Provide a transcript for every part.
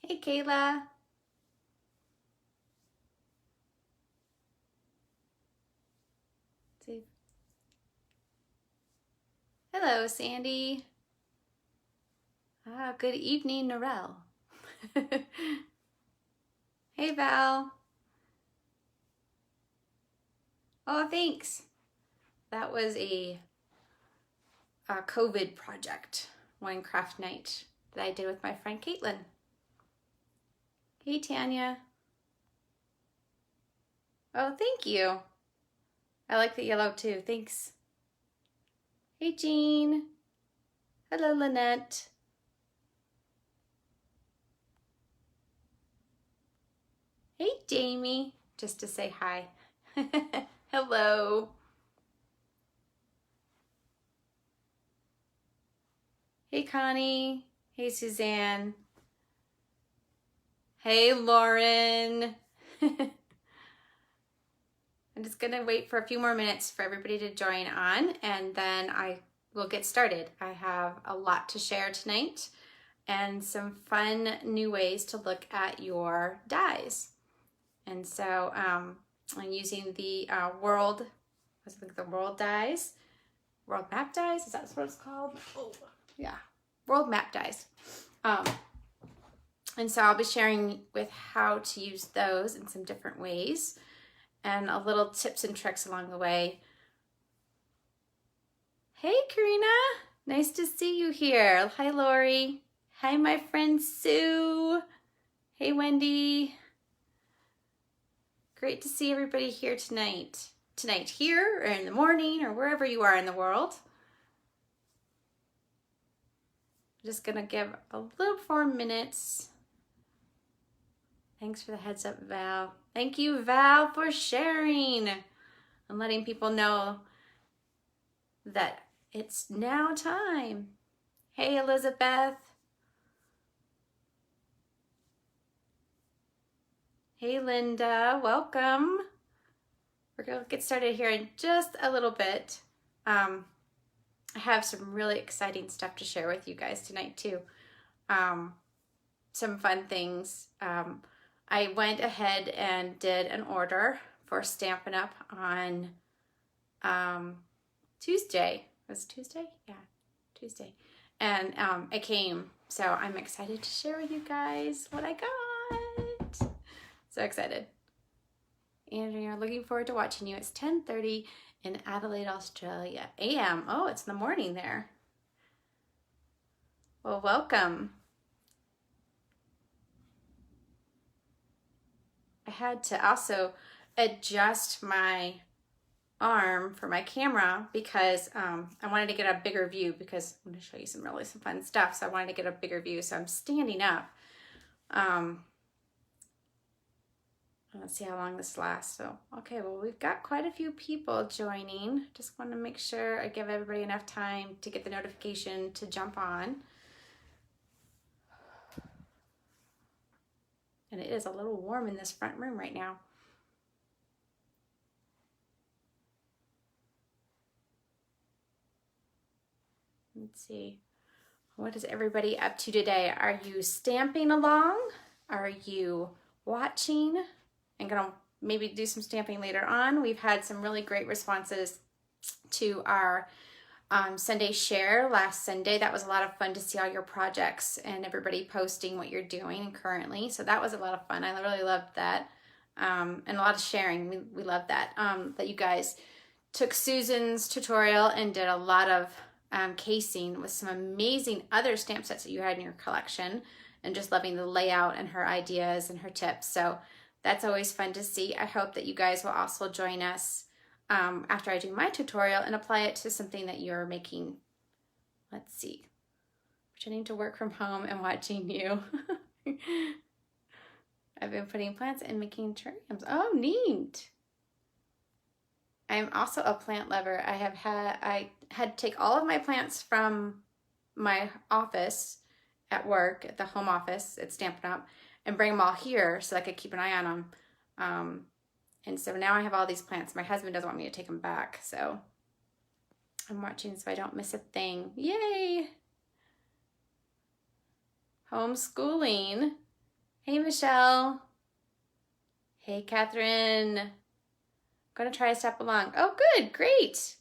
Hey, Kayla. Hello, Sandy. Good evening, Narelle. Hey, Val. Oh, thanks. That was a COVID project, one craft night that I did with my friend Caitlin. Hey, Tanya. Oh, thank you. I like the yellow too. Thanks. Hey, Jean. Hello, Lynette. Hey, Jamie. Just to say hi. Hello. Hey, Connie. Hey, Suzanne. Hey, Lauren. I'm just gonna wait for a few more minutes for everybody to join on, and then I will get started. I have a lot to share tonight and some fun new ways to look at your dies. And so I'm using the world dies, world map dies. Is that what it's called? Oh, yeah, world map dies. And so I'll be sharing with how to use those in some different ways and a little tips and tricks along the way. Hey, Karina, nice to see you here. Hi, Lori. Hi, my friend Sue. Hey, Wendy. Great to see everybody here tonight. Tonight here, or in the morning, or wherever you are in the world. I'm just gonna give a little 4 minutes. Thanks for the heads up, Val. Thank you, Val, for sharing and letting people know that it's now time. Hey, Elizabeth. Hey, Linda, welcome. We're gonna get started here in just a little bit. I have some really exciting stuff to share with you guys tonight too. Some fun things. I went ahead and did an order for Stampin' Up on Tuesday. Was it Tuesday? Yeah, Tuesday. And it came, so I'm excited to share with you guys what I got. So excited. Andrea, looking forward to watching you. It's 10:30 in Adelaide, Australia. AM. Oh, it's in the morning there. Well, welcome. I had to also adjust my arm for my camera because I wanted to get a bigger view because I'm going to show you some fun stuff. So I wanted to get a bigger view. So I'm standing up. Let's see how long this lasts. So, okay, well, we've got quite a few people joining. Just want to make sure I give everybody enough time to get the notification to jump on. And it is a little warm in this front room right now. Let's see. What is everybody up to today? Are you stamping along? Are you watching? I'm gonna maybe do some stamping later on. We've had some really great responses to our Sunday share last Sunday. That was a lot of fun to see all your projects and everybody posting what you're doing currently. So that was a lot of fun. I really loved that. And a lot of sharing. We love that. That you guys took Susan's tutorial and did a lot of casing with some amazing other stamp sets that you had in your collection, and just loving the layout and her ideas and her tips. So that's always fun to see. I hope that you guys will also join us after I do my tutorial and apply it to something that you're making. Let's see. Pretending to work from home and watching you. I've been putting plants and making terrariums. Oh, neat. I'm also a plant lover. I had to take all of my plants from my office at work, at the home office at Stampin' Up, and bring them all here so I could keep an eye on them. And so now I have all these plants. My husband doesn't want me to take them back, so I'm watching so I don't miss a thing. Yay! Homeschooling. Hey, Michelle. Hey, Catherine. I'm going to try to stamp along. Oh, good. Great.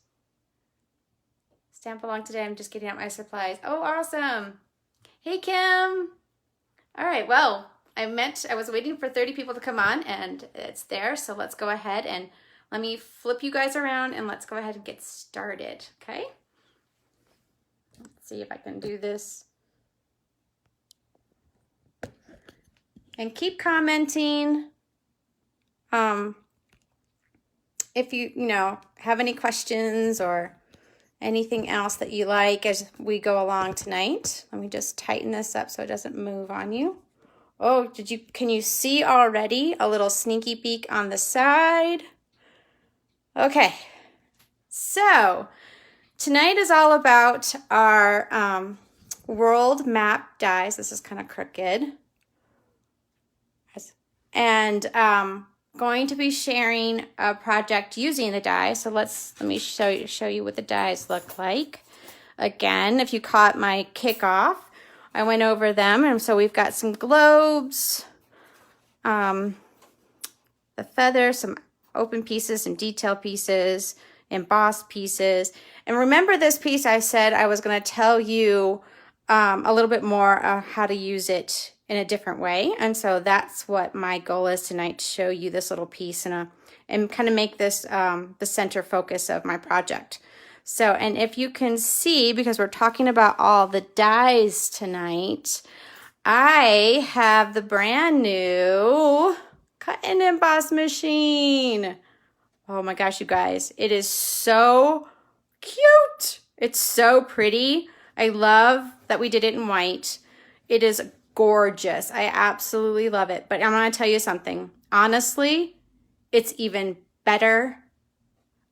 Stamp along today. I'm just getting out my supplies. Oh, awesome. Hey, Kim. All right. Well, I was waiting for 30 people to come on, and it's there. So let's go ahead and let me flip you guys around, and let's go ahead and get started. Okay. Let's see if I can do this. And keep commenting. If you have any questions or anything else that you like as we go along tonight. Let me just tighten this up so it doesn't move on you. Oh, can you see already a little sneaky peek on the side? Okay, so tonight is all about our world map dies. This is kind of crooked. And going to be sharing a project using the dies. So let me show you what the dies look like. Again, if you caught my kickoff, I went over them, and so we've got some globes, the feathers, some open pieces, some detail pieces, embossed pieces. And remember this piece I said I was going to tell you a little bit more how to use it in a different way. And so that's what my goal is tonight, to show you this little piece and kind of make this the center focus of my project. So, and if you can see, because we're talking about all the dies tonight, I have the brand new cut and emboss machine. Oh my gosh, you guys, it is so cute. It's so pretty. I love that we did it in white. It is gorgeous. I absolutely love it. But I'm going to tell you something. Honestly, it's even better.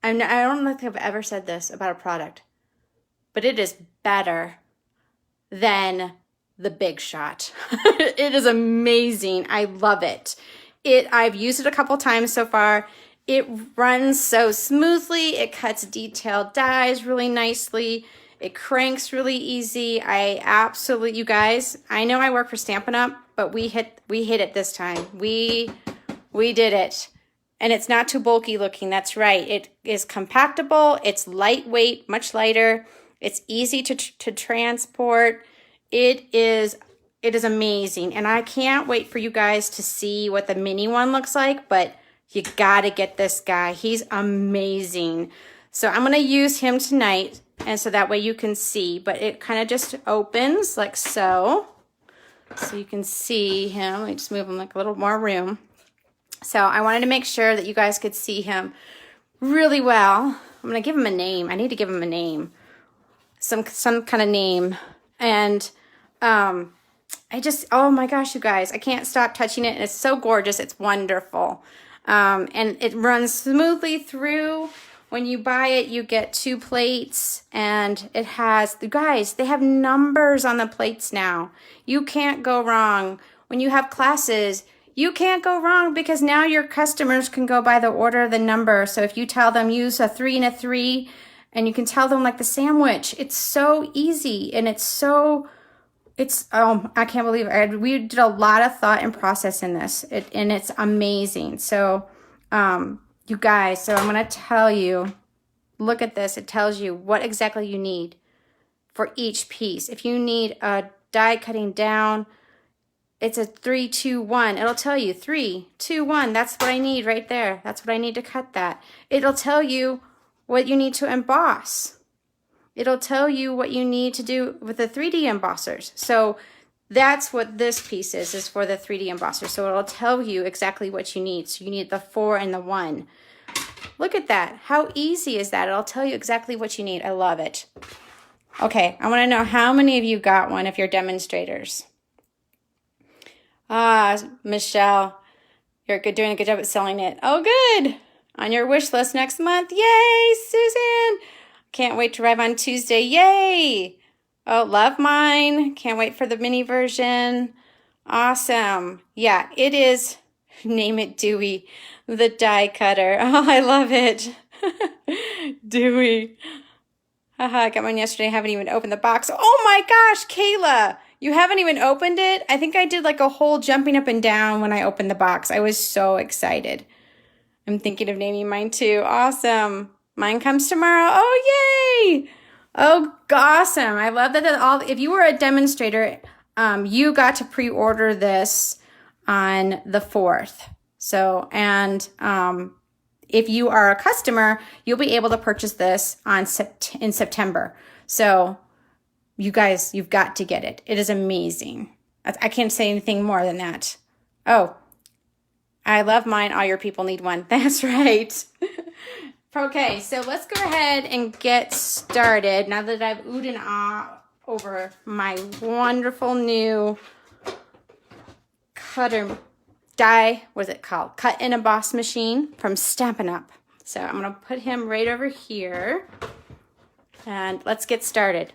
I don't think I've ever said this about a product, but it is better than the Big Shot. It is amazing. I love it. I've used it a couple times so far. It runs so smoothly. It cuts detailed dies really nicely. It cranks really easy. You guys, I know I work for Stampin Up, but we hit it this time. We did it. And it's not too bulky looking. That's right. It is compactable. It's lightweight, much lighter. It's easy to transport. It is amazing. And I can't wait for you guys to see what the mini one looks like, but you gotta get this guy. He's amazing. So I'm gonna use him tonight, and so that way you can see, but it kind of just opens like so. So you can see him. Let me just move him like a little more room. So I wanted to make sure that you guys could see him really well. I'm going to give him a name. I need to give him a name. Some kind of name. And oh my gosh, you guys, I can't stop touching it. And it's so gorgeous. It's wonderful. And it runs smoothly through. When you buy it, you get 2 plates, and it has, you guys, they have numbers on the plates now. You can't go wrong. When you have classes, you can't go wrong, because now your customers can go by the order of the number. So if you tell them use a 3 and a 3, and you can tell them like the sandwich, it's so easy, and I can't believe it. We did a lot of thought and process in this, and it's amazing. So, you guys, so I'm going to tell you, look at this. It tells you what exactly you need for each piece. If you need a die cutting down, it's a 3, 2, 1. It'll tell you 3, 2, 1. That's what I need right there. That's what I need to cut that. It'll tell you what you need to emboss. It'll tell you what you need to do with the 3D embossers. So that's what this piece is for the 3D embosser. So it'll tell you exactly what you need. So you need the 4 and the 1. Look at that. How easy is that? It'll tell you exactly what you need. I love it. Okay, I want to know how many of you got one if you're demonstrators. Michelle, you're doing a good job at selling it. Oh, good. On your wish list next month. Yay, Susan. Can't wait to arrive on Tuesday. Yay. Oh, love mine. Can't wait for the mini version. Awesome. Yeah, it is. Name it Dewey, the die cutter. Oh, I love it. Dewey. Haha, I got mine yesterday. I haven't even opened the box. Oh my gosh, Kayla. You haven't even opened it? I think I did like a whole jumping up and down when I opened the box. I was so excited. I'm thinking of naming mine too. Awesome. Mine comes tomorrow. Oh, yay! Oh, awesome. I love that if you were a demonstrator, you got to pre-order this on the 4th. So, and if you are a customer, you'll be able to purchase this in September. So you guys, you've got to get it. It is amazing. I can't say anything more than that. Oh, I love mine. All your people need one. That's right. Okay, so let's go ahead and get started now that I've oohed and ah over my wonderful new cutter die, what is it called? Cut and emboss machine from Stampin Up. So I'm going to put him right over here and let's get started.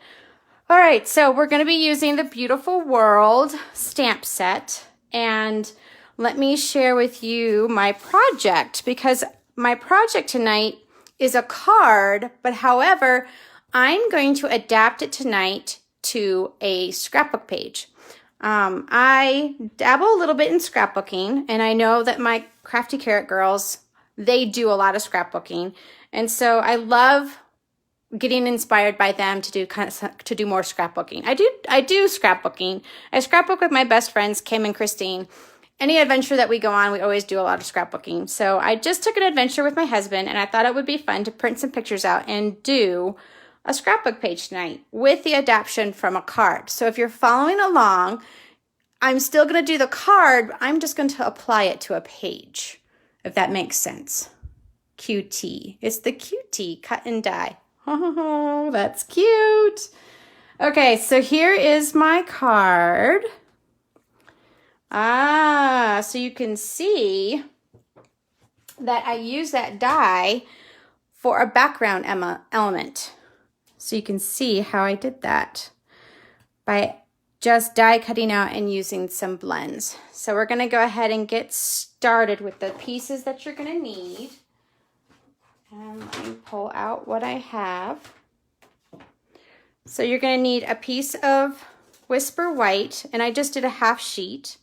All right, so we're going to be using the Beautiful World stamp set, and let me share with you my project, because my project tonight is a card, but however, I'm going to adapt it tonight to a scrapbook page. I dabble a little bit in scrapbooking, and I know that my Crafty Carrot girls, they do a lot of scrapbooking, and so I love getting inspired by them to do more scrapbooking. I do scrapbooking. I scrapbook with my best friends, Kim and Christine. Any adventure that we go on, we always do a lot of scrapbooking. So I just took an adventure with my husband, and I thought it would be fun to print some pictures out and do a scrapbook page tonight with the adaptation from a card. So if you're following along, I'm still going to do the card, but I'm just going to apply it to a page, if that makes sense. QT. It's the QT, cut and die. Oh, that's cute. Okay, so here is my card. So you can see that I use that die for a background element. So you can see how I did that by just die cutting out and using some blends. So we're going to go ahead and get started with the pieces that you're going to need. And let me pull out what I have. So you're going to need a piece of Whisper White, and I just did a half sheet.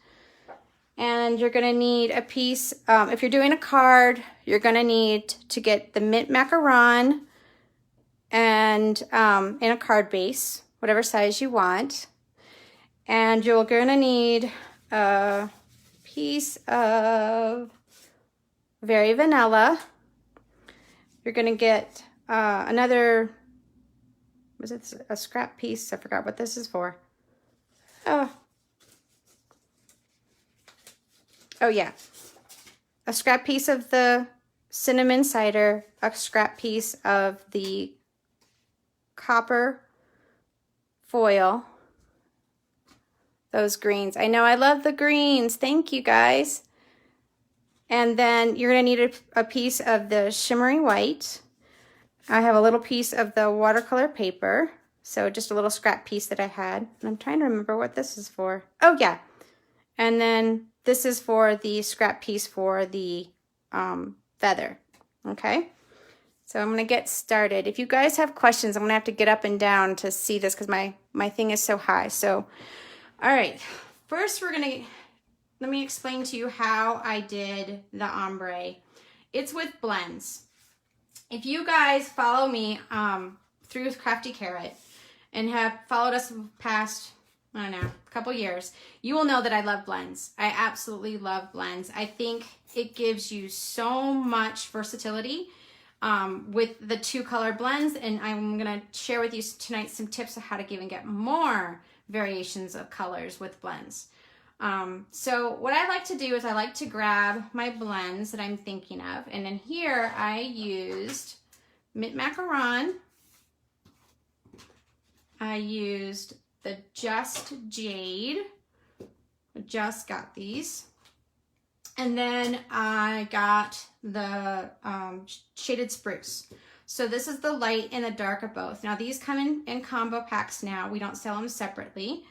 And you're going to need a piece, if you're doing a card, you're going to need to get the mint macaron and in a card base, whatever size you want. And you're going to need a piece of Very Vanilla. You're going to get another, was it a scrap piece? I forgot what this is for. Oh yeah. A scrap piece of the cinnamon cider, a scrap piece of the copper foil. Those greens. I know I love the greens. Thank you, guys. And then you're going to need a piece of the shimmery white. I have a little piece of the watercolor paper. So just a little scrap piece that I had. And I'm trying to remember what this is for. Oh, yeah. And then this is for the scrap piece for the feather. Okay. So I'm going to get started. If you guys have questions, I'm going to have to get up and down to see this because my thing is so high. So, all right. First, let me explain to you how I did the ombre. It's with blends. If you guys follow me through Crafty Carrot and have followed us past, I don't know, a couple years, you will know that I love blends. I absolutely love blends. I think it gives you so much versatility with the 2-color blends, and I'm going to share with you tonight some tips of how to even get more variations of colors with blends. So what I like to do is I like to grab my blends that I'm thinking of, and in here I used mint macaron. I used the Just Jade. I just got these. And then I got the Shaded Spruce. So this is the light and the dark of both. Now these come in combo packs now. We don't sell them separately.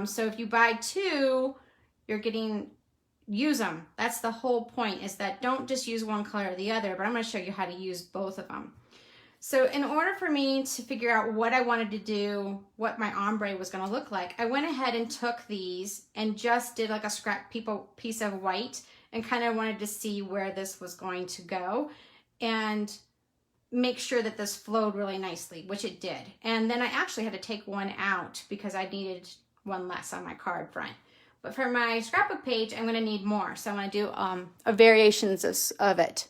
So if you buy 2, you're getting, use them. That's the whole point, is that don't just use one color or the other, but I'm going to show you how to use both of them. So in order for me to figure out what I wanted to do, what my ombre was going to look like, I went ahead and took these and just did like a scrap piece of white and kind of wanted to see where this was going to go and make sure that this flowed really nicely, which it did. And then I actually had to take one out because I needed one less on my card front. But for my scrapbook page, I'm going to need more. So I'm going to do variations of it.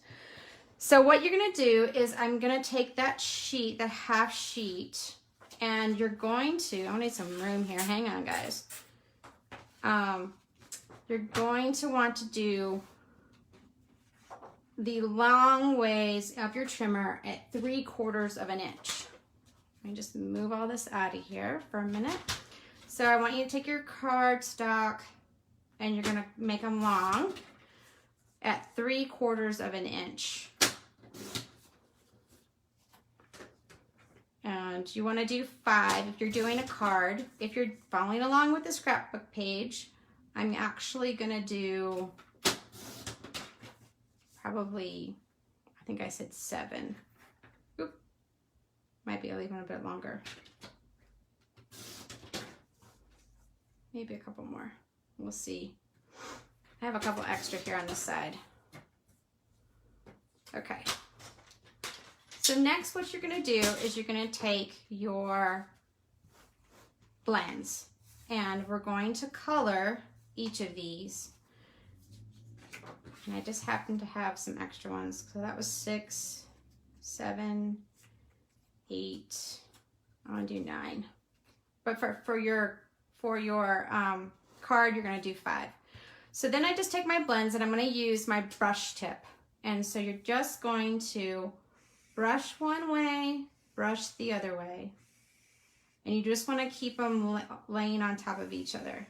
So what you're going to do is I'm going to take that sheet, that half sheet, and you're going to, I need some room here. Hang on, guys. You're going to want to do the long ways of your trimmer at 3/4 of an inch. Let me just move all this out of here for a minute. So I want you to take your cardstock and you're going to make them long at 3/4 of an inch. And you want to do 5 if you're doing a card. If you're following along with the scrapbook page, I'm actually going to do probably, I think I said 7. Oop. Might be even a bit longer. Maybe a couple more. We'll see. I have a couple extra here on this side. Okay. So next what you're going to do is you're going to take your blends and we're going to color each of these. And I just happen to have some extra ones. So that was 6, 7, 8. I want to do 9. But for your card, you're going to do 5. So then I just take my blends and I'm going to use my brush tip. And so you're just going to brush one way, brush the other way. And you just want to keep them laying on top of each other.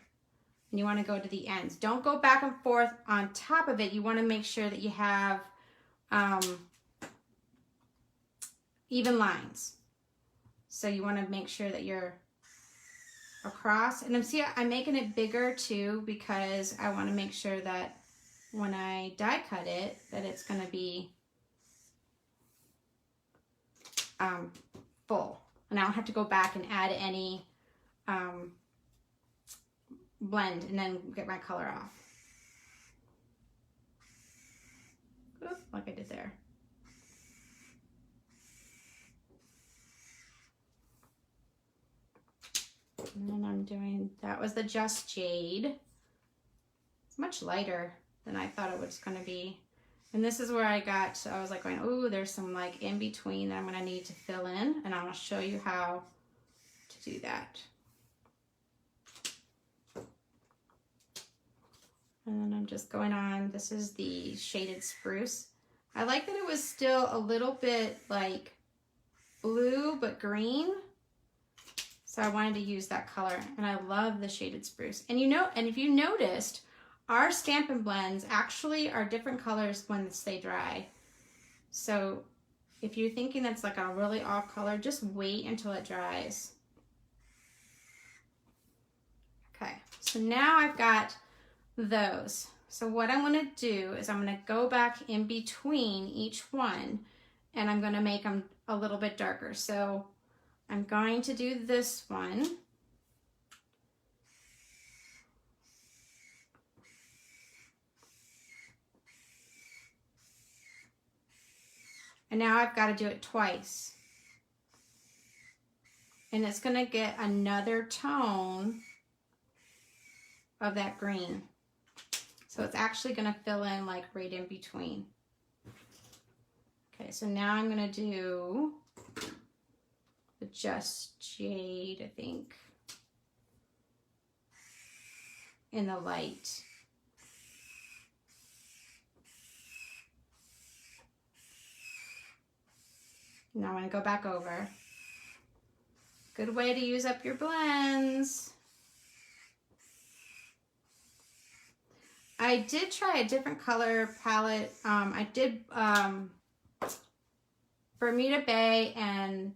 And you want to go to the ends. Don't go back and forth on top of it. You want to make sure that you have even lines. So you want to make sure that you're across. And I'm making it bigger too because I want to make sure that when I die cut it, that it's going to be full. And I don't have to go back and add any blend and then get my color off. Oops, like I did there. And then I'm doing, that was the Just Jade. It's much lighter than I thought it was going to be. And this is where I was like going, oh, there's some like in between that I'm going to need to fill in. And I'm going to show you how to do that. And then I'm just going on, this is the Shaded Spruce. I like that it was still a little bit like blue, but green. So I wanted to use that color, and I love the Shaded Spruce. And and if you noticed, our Stampin' Blends actually are different colors when they dry. So if you're thinking that's like a really off color, just wait until it dries. Okay, so now I've got those. So what I'm going to do is I'm going to go back in between each one, and I'm going to make them a little bit darker. So I'm going to do this one. And now I've got to do it twice. And it's going to get another tone of that green. So it's actually going to fill in like right in between. Okay, so now I'm going to do the Just Jade, I think, in the light. Now I'm going to go back over. Good way to use up your blends. I did try a different color palette. I did Bermuda Bay and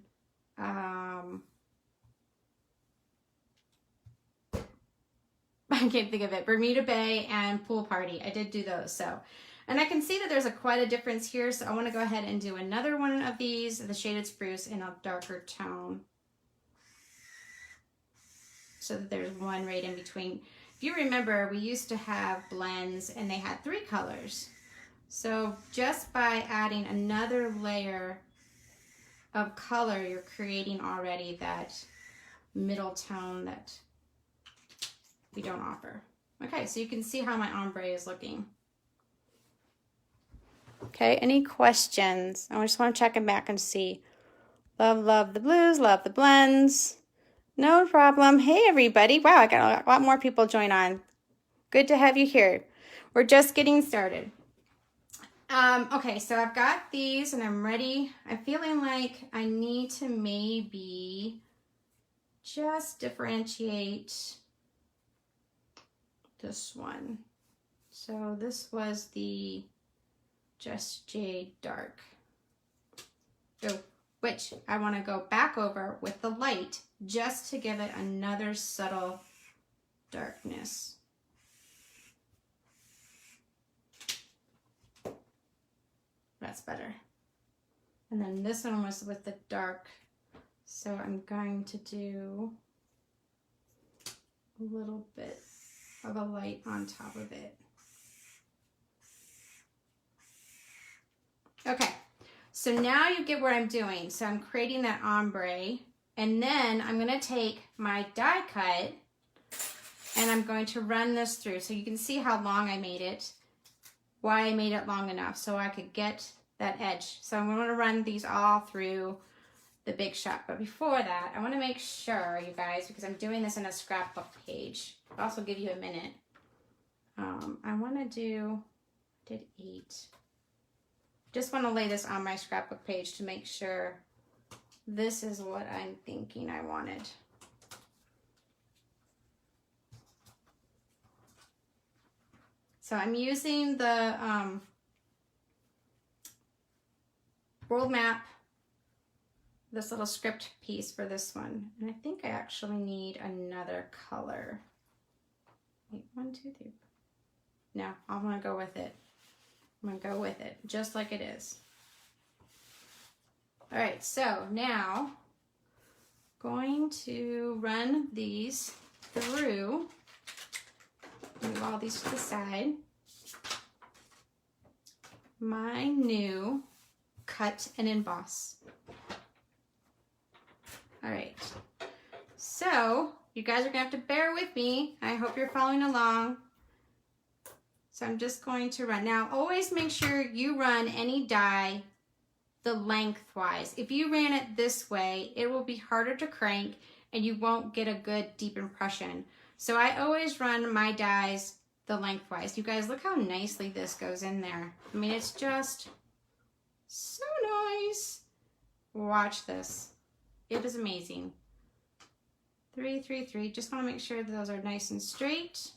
I can't think of it. Bermuda Bay and Pool Party. I did do those. So, and I can see that there's quite a difference here. So I want to go ahead and do another one of these, the Shaded Spruce in a darker tone, so that there's one right in between. If you remember, we used to have blends and they had 3 colors. So just by adding another layer of color, you're creating already that middle tone that we don't offer. Okay, so you can see how my ombre is looking. Okay, any questions? I just want to check them back and see. Love the blues, love the blends. No problem. Hey, everybody. Wow, I got a lot more people join on. Good to have you here. We're just getting started. Okay, so I've got these and I'm ready. I'm feeling like I need to maybe just differentiate this one. So this was the Just Jade Dark. Oh, which I want to go back over with the light just to give it another subtle darkness. That's better. And then this one was with the dark. So I'm going to do a little bit of a light on top of it. Okay, so now you get what I'm doing. So I'm creating that ombre, and then I'm gonna take my die cut and I'm going to run this through. So you can see how long I made it, why I made it long enough so I could get that edge. So I'm gonna run these all through the Big Shot. But before that, I wanna make sure, you guys, because I'm doing this in a scrapbook page, I'll also give you a minute. I wanna do, did 8. Just want to lay this on my scrapbook page to make sure this is what I'm thinking I wanted. So I'm using the world map, this little script piece for this one. And I think I actually need another color. Wait, 1, 2, 3. No, I'm going to go with it. I'm going to go with it, just like it is. All right, so now going to run these through, move all these to the side. My new cut and emboss. All right, so you guys are gonna have to bear with me. I hope you're following along. So I'm just going to run. Now, always make sure you run any die the lengthwise. If you ran it this way, it will be harder to crank and you won't get a good deep impression. So I always run my dies the lengthwise. You guys, look how nicely this goes in there. I mean, it's just so nice. Watch this. It is amazing. 3, 3, 3. Just want to make sure that those are nice and straight.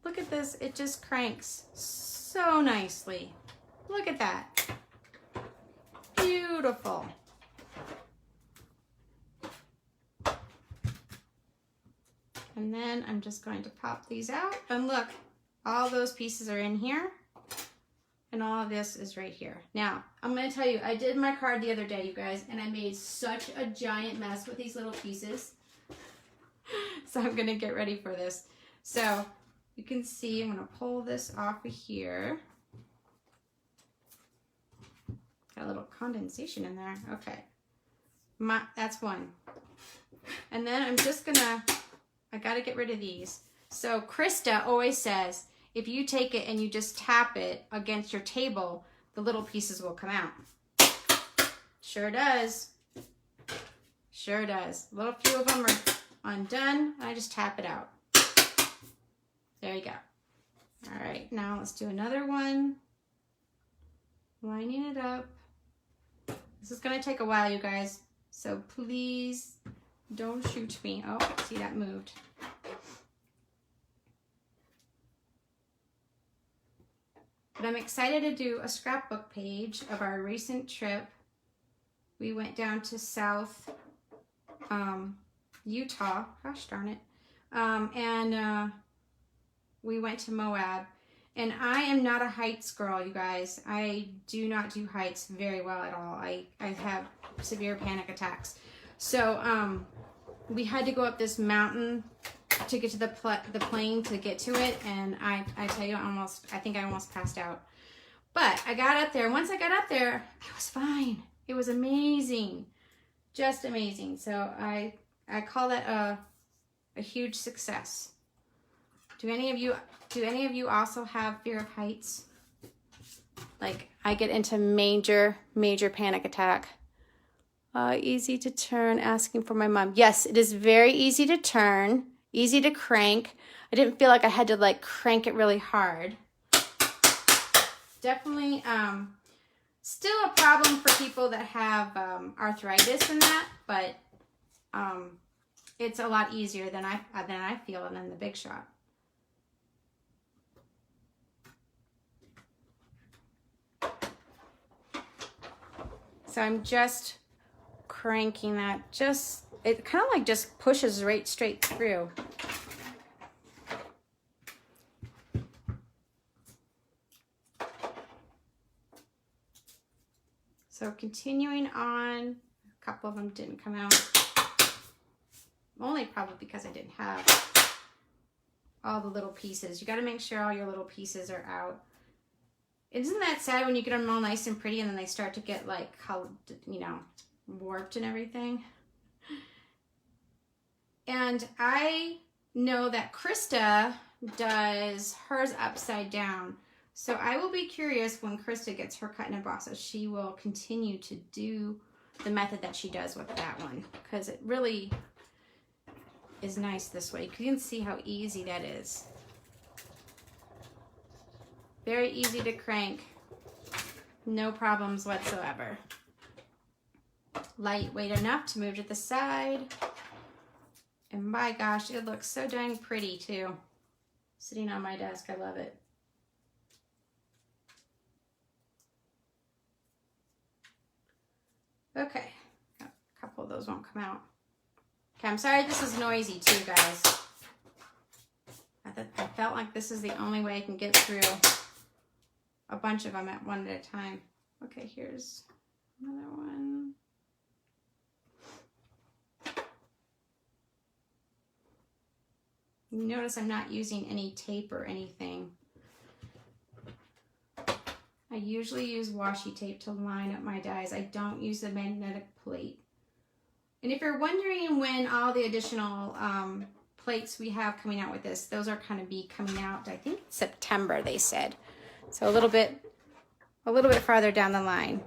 Look at this, it just cranks so nicely. Look at that. Beautiful. And then I'm just going to pop these out. And look, all those pieces are in here. And all of this is right here. Now, I'm going to tell you, I did my card the other day, you guys, and I made such a giant mess with these little pieces. So I'm going to get ready for this. So you can see, I'm going to pull this off of here. Got a little condensation in there. Okay. That's one. And then I'm just going to, I got to get rid of these. So Krista always says, if you take it and you just tap it against your table, the little pieces will come out. Sure does. Sure does. A little few of them are undone. I just tap it out. There you go. All right, now let's do another one. Lining it up. This is gonna take a while, you guys, so please don't shoot me. Oh, see, that moved. But I'm excited to do a scrapbook page of our recent trip. We went down to South Utah, gosh darn it, and we went to Moab. And I am not a heights girl, you guys. I do not do heights very well at all. I have severe panic attacks. So we had to go up this mountain to get to the plane to get to it. And I tell you, I think I almost passed out. But I got up there. Once I got up there, I was fine. It was amazing. Just amazing. So I call that a huge success. Do any of you also have fear of heights? Like, I get into major panic attack. Easy to turn, asking for my mom. Yes, it is very easy to turn, easy to crank. I didn't feel like I had to like crank it really hard. Definitely still a problem for people that have arthritis and that, but it's a lot easier than I feel it in the big shop. So I'm just cranking that. It kind of like just pushes right straight through. So continuing on, a couple of them didn't come out. Only probably because I didn't have all the little pieces. You got to make sure all your little pieces are out. Isn't that sad when you get them all nice and pretty and then they start to get like, you know, warped and everything? And I know that Krista does hers upside down. So I will be curious when Krista gets her cut and emboss, she will continue to do the method that she does with that one, because it really is nice this way. You can see how easy that is. Very easy to crank. No problems whatsoever. Lightweight enough to move to the side. And my gosh, it looks so dang pretty too. Sitting on my desk, I love it. Okay, a couple of those won't come out. Okay, I'm sorry this is noisy too, guys. I felt like this is the only way I can get through a bunch of them at one at a time. Okay, here's another one. You notice I'm not using any tape or anything. I usually use washi tape to line up my dies. I don't use the magnetic plate. And if you're wondering when all the additional plates we have coming out with this, those are kind of be coming out, I think September, they said. So a little bit farther down the line.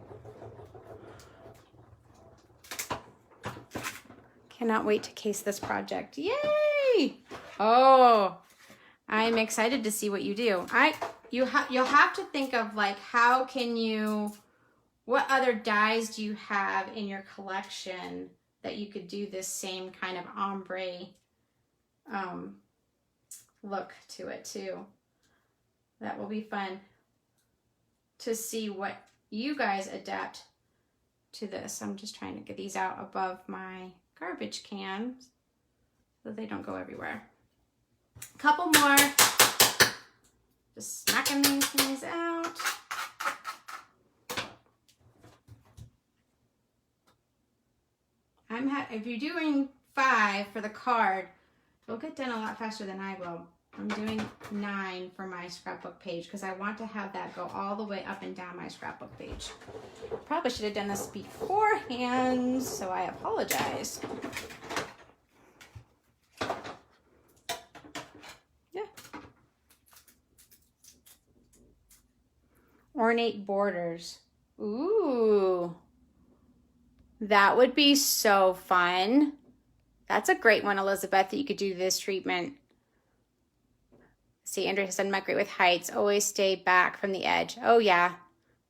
Cannot wait to case this project. Yay! Oh, I'm excited to see what you do. You'll have to think of like, how can you, what other dies do you have in your collection that you could do this same kind of ombre look to it too. That will be fun to see what you guys adapt to this. I'm just trying to get these out above my garbage cans so they don't go everywhere. A couple more. Just smacking these things out. If you're doing 5 for the card, it'll get done a lot faster than I will. I'm doing 9 for my scrapbook page because I want to have that go all the way up and down my scrapbook page. Probably should have done this beforehand, so I apologize. Yeah. Ornate borders. Ooh. That would be so fun. That's a great one, Elizabeth, that you could do this treatment. See, Andrea said, not great with heights. Always stay back from the edge. Oh, yeah.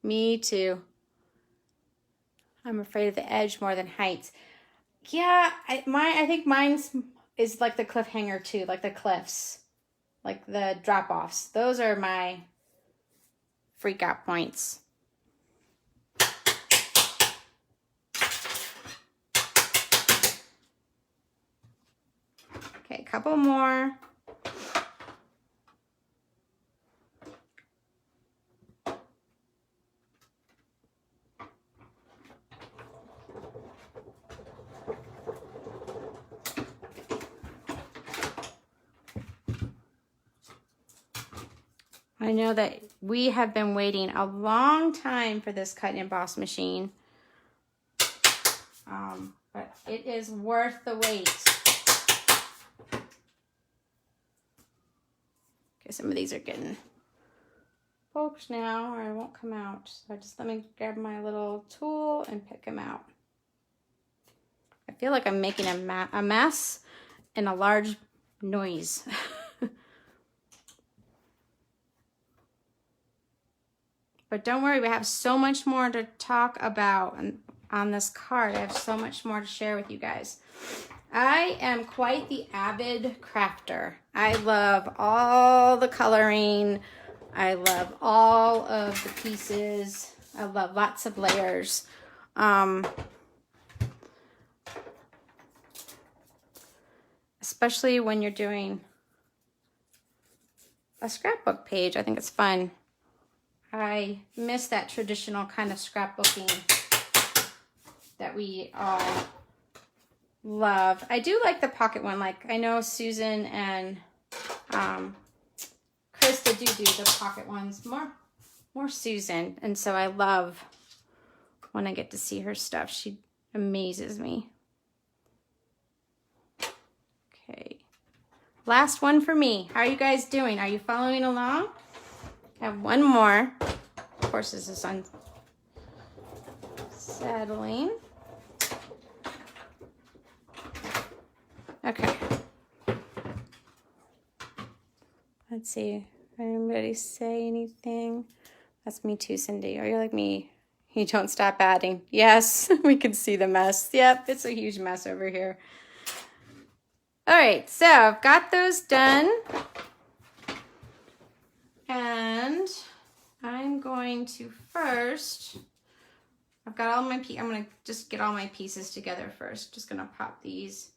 Me too. I'm afraid of the edge more than heights. Yeah, I think mine's is like the cliffhanger too, like the cliffs, like the drop-offs. Those are my freak out points. Okay, a couple more. I know that we have been waiting a long time for this cut and emboss machine, but it is worth the wait. Okay, some of these are getting poked now, or it won't come out. So just let me grab my little tool and pick them out. I feel like I'm making a mess and a large noise. But don't worry, we have so much more to talk about on this card. I have so much more to share with you guys. I am quite the avid crafter. I love all the coloring. I love all of the pieces. I love lots of layers. Especially when you're doing a scrapbook page, I think it's fun. I miss that traditional kind of scrapbooking that we all love. I do like the pocket one. Like, I know Susan and Krista do the pocket ones. More Susan. And so I love when I get to see her stuff. She amazes me. Okay. Last one for me. How are you guys doing? Are you following along? I have one more. Of course, this is unsettling. Okay. Let's see. Anybody say anything? That's me too, Cindy. Are you like me? You don't stop adding. Yes, we can see the mess. Yep, it's a huge mess over here. All right, so I've got those done. And I'm going to first, I've got all my pieces. I'm going to just get all my pieces together first. Just going to pop these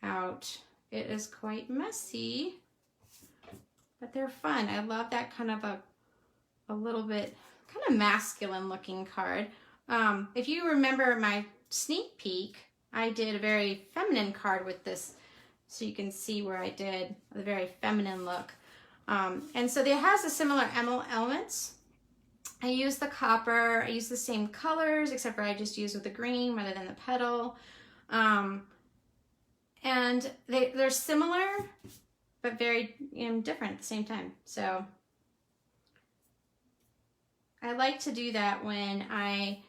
out. It is quite messy, but they're fun. I love that kind of a little bit kind of masculine looking card. If you remember my sneak peek, I did a very feminine card with this, so you can see where I did a very feminine look. And so it has a similar elements. I use the copper, I use the same colors, except for I just use with the green rather than the petal. And they're similar, but very different at the same time. So I like to do that when I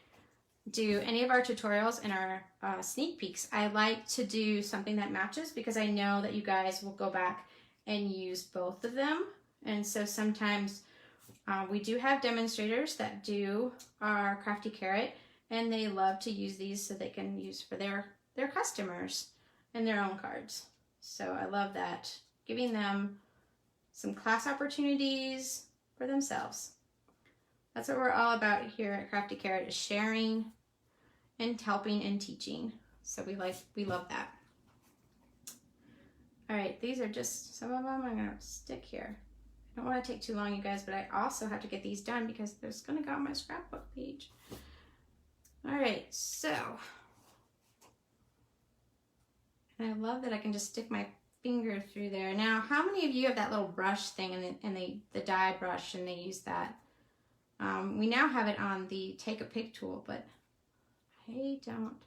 do any of our tutorials and our sneak peeks. I like to do something that matches because I know that you guys will go back and use both of them. And so sometimes we do have demonstrators that do our Crafty Carrot, and they love to use these so they can use for their customers and their own cards. So I love that, giving them some class opportunities for themselves. That's what we're all about here at Crafty Carrot, is sharing and helping and teaching. So we love that. All right, these are just some of them I'm gonna stick here. I don't want to take too long, you guys, but I also have to get these done because they're gonna go on my scrapbook page. All right, so, and I love that I can just stick my finger through there. Now, how many of you have that little brush thing and the die brush and they use that? We now have it on the Take a Pic tool, but I don't.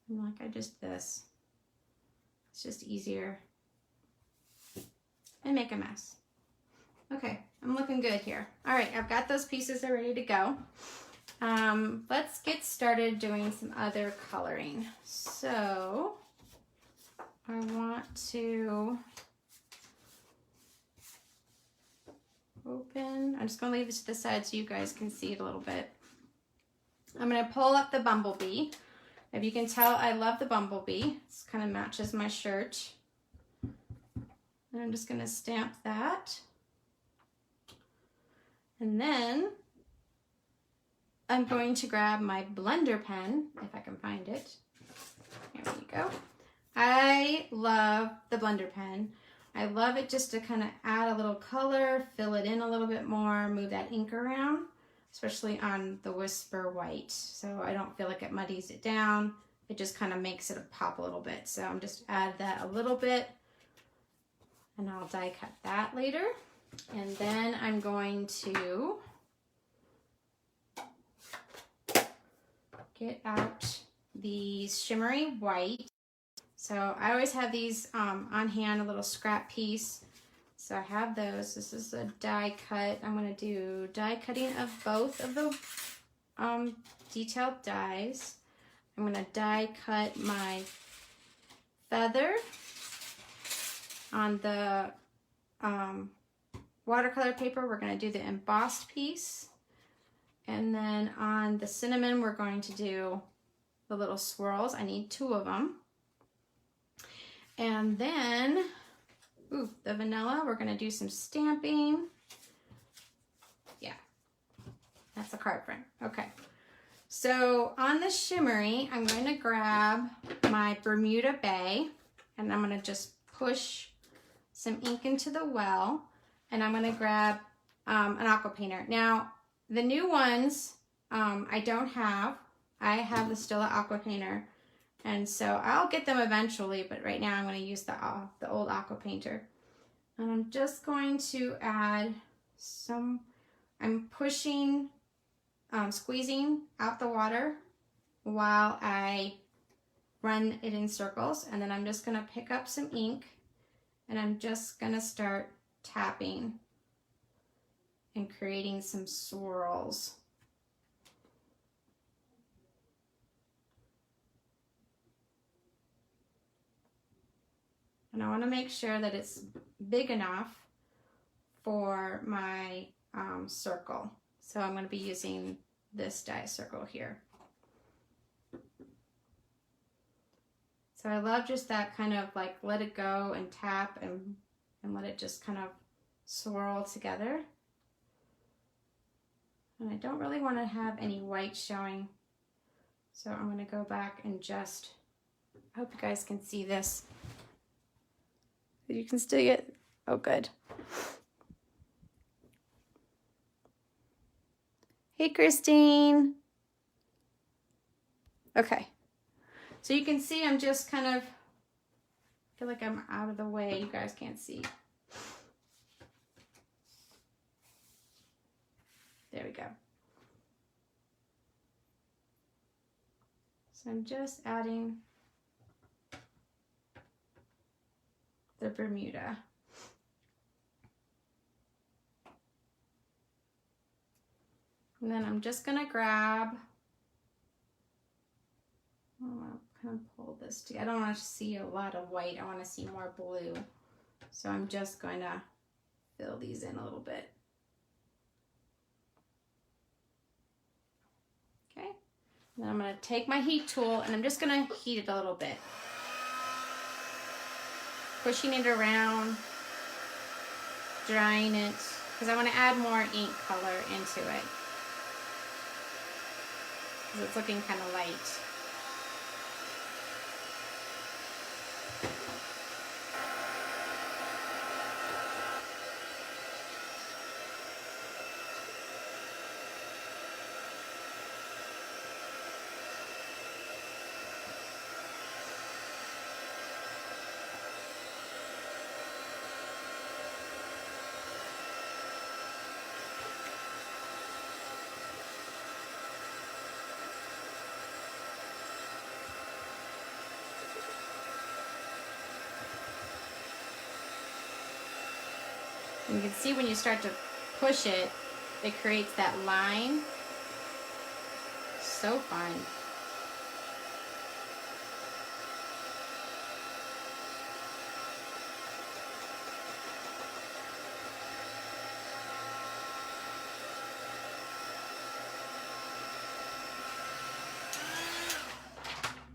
I'm like, I just this. It's just easier. And make a mess. Okay, I'm looking good here. All right, I've got those pieces are ready to go. Let's get started doing some other coloring. So I want to open. I'm just going to leave this to the side so you guys can see it a little bit. I'm going to pull up the bumblebee. If you can tell, I love the bumblebee. It kind of matches my shirt. And I'm just going to stamp that. And then I'm going to grab my blender pen, if I can find it. Here we go. I love the blender pen. I love it just to kind of add a little color, fill it in a little bit more, move that ink around, especially on the Whisper White. So I don't feel like it muddies it down. It just kind of makes it pop a little bit. So I'm just add that a little bit, and I'll die cut that later. And then I'm going to get out the shimmery white. So I always have these on hand, a little scrap piece. So I have those. This is a die cut. I'm going to do die cutting of both of the detailed dies. I'm going to die cut my feather on the watercolor paper. We're going to do the embossed piece. And then on the cinnamon, we're going to do the little swirls. I need 2 of them. And then, ooh, the vanilla, we're gonna do some stamping. Yeah, that's a card frame. Okay, so on the shimmery, I'm going to grab my Bermuda Bay, and I'm gonna just push some ink into the well, and I'm gonna grab an aqua painter. Now, the new ones, I don't have. I have the Stila aqua painter. And so I'll get them eventually, but right now I'm going to use the old aqua painter. And I'm just going to add some, I'm pushing, squeezing out the water while I run it in circles. And then I'm just going to pick up some ink, and I'm just going to start tapping and creating some swirls. And I want to make sure that it's big enough for my circle. So I'm going to be using this die circle here. So I love just that kind of like let it go and tap and let it just kind of swirl together. And I don't really want to have any white showing. So I'm going to go back and just, I hope you guys can see this. You can still get, oh good. Hey Christine. Okay, so you can see I'm just kind of, I feel like I'm out of the way, you guys can't see. There we go. So I'm just adding the Bermuda. And then I'm just gonna grab, I want to kind of pull this together. I don't want to see a lot of white, I want to see more blue. So I'm just going to fill these in a little bit. Okay, then I'm going to take my heat tool and I'm just going to heat it a little bit. Pushing it around, drying it, because I want to add more ink color into it. Because it's looking kind of light. And you can see when you start to push it, it creates that line. So fun.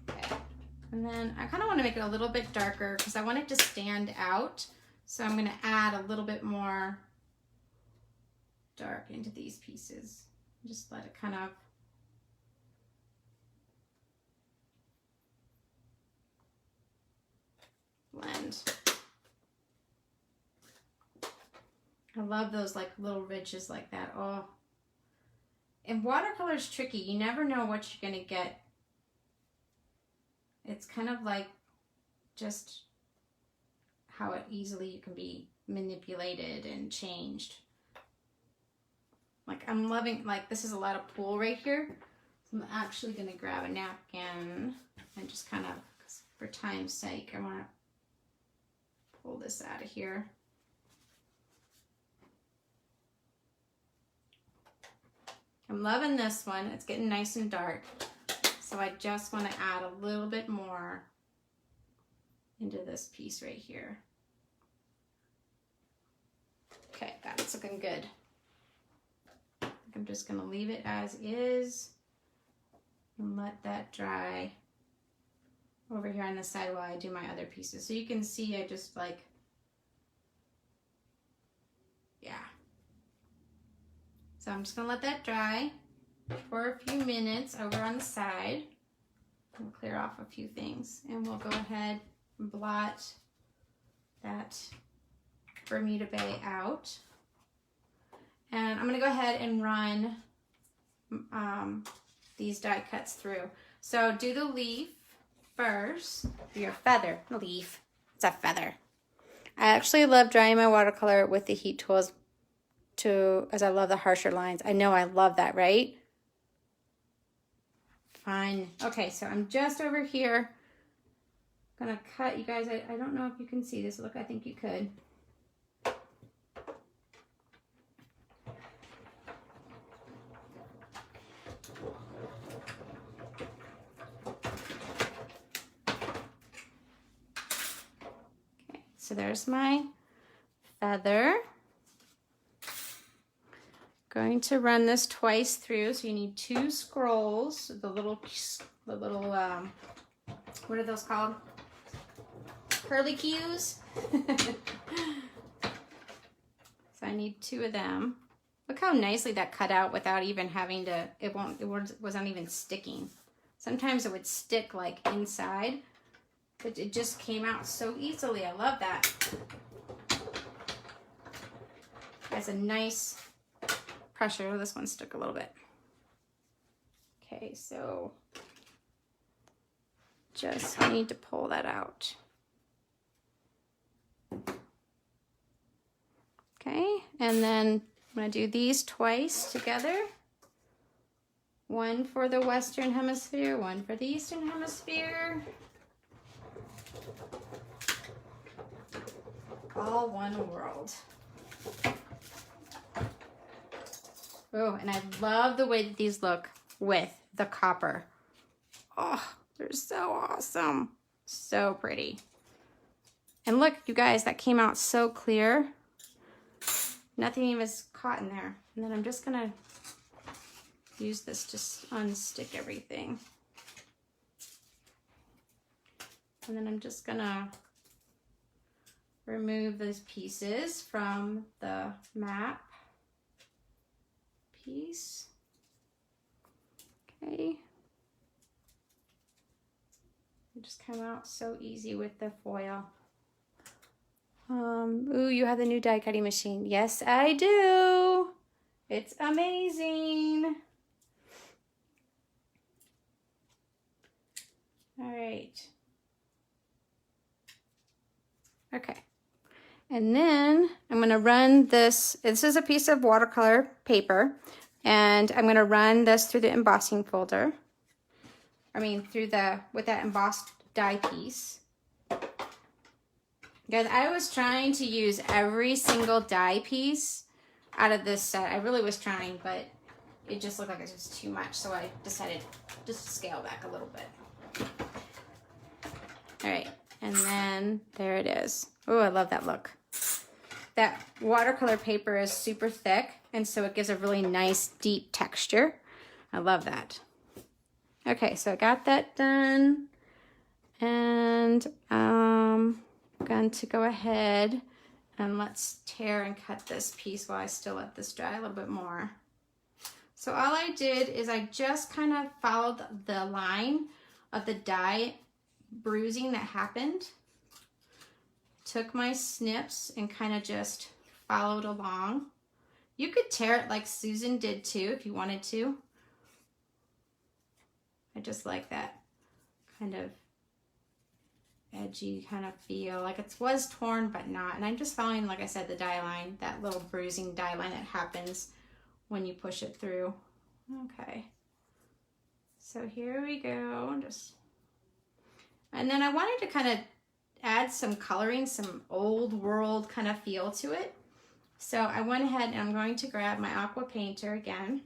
Okay. And then I kind of want to make it a little bit darker because I want it to stand out. So I'm going to add a little bit more dark into these pieces. Just let it kind of blend. I love those like little ridges like that. Oh, and watercolor is tricky. You never know what you're gonna get. It's kind of like just how easily you can be manipulated and changed. Like I'm loving, like this is a lot of pool right here. So I'm actually gonna grab a napkin and just kind of, for time's sake, I wanna pull this out of here. I'm loving this one. It's getting nice and dark. So I just want to add a little bit more into this piece right here. Okay, that's looking good. I'm just going to leave it as is and let that dry over here on the side while I do my other pieces. So you can see I just like, yeah. So I'm just gonna let that dry for a few minutes over on the side. We'll clear off a few things and we'll go ahead and blot that Bermuda Bay out. And I'm gonna go ahead and run these die cuts through. So do the leaf first, your feather, leaf, it's a feather. I actually love drying my watercolor with the heat tools as I love the harsher lines. I know I love that, right? Fine. Okay, so I'm just over here. Gonna cut, you guys, I don't know if you can see this. Look, I think you could. Okay, so there's my feather. Going to run this twice through, so you need 2 scrolls, the little what are those called? Curly cues. So I need 2 of them. Look how nicely that cut out without even having to, it wasn't even sticking. Sometimes it would stick like inside, but it just came out so easily. I love that. That's a nice pressure. This one stuck a little bit. Okay, so just need to pull that out. Okay, and then I'm going to do these twice together. One for the Western Hemisphere, one for the Eastern Hemisphere. All one world. Oh, and I love the way that these look with the copper. Oh, they're so awesome. So pretty. And look, you guys, that came out so clear. Nothing even is caught in there. And then I'm just gonna use this to unstick everything. And then I'm just gonna remove those pieces from the map piece. Okay. It just came out so easy with the foil. Ooh, you have the new die cutting machine. Yes, I do. It's amazing. All right. Okay. And then I'm going to run this. This is a piece of watercolor paper, and I'm going to run this through the embossing folder. I mean, through the, with that embossed die piece. Guys, I was trying to use every single die piece out of this set. I really was trying, but it just looked like it was too much, so I decided just to scale back a little bit. All right, and then there it is. Oh, I love that look. That watercolor paper is super thick, and so it gives a really nice deep texture. I love that. Okay, so I got that done, and I'm going to go ahead and let's tear and cut this piece while I still let this dry a little bit more. So all I did is I just kind of followed the line of the die bruising that happened. took my snips and kind of just followed along. You could tear it like Susan did too if you wanted to. I just like that kind of edgy kind of feel, like it was torn but not. And I'm just following, like I said, the die line, that little bruising die line that happens when you push it through. Okay, so here we go. And then I wanted to kind of add some coloring, some old world kind of feel to it. So I went ahead and I'm going to grab my aqua painter again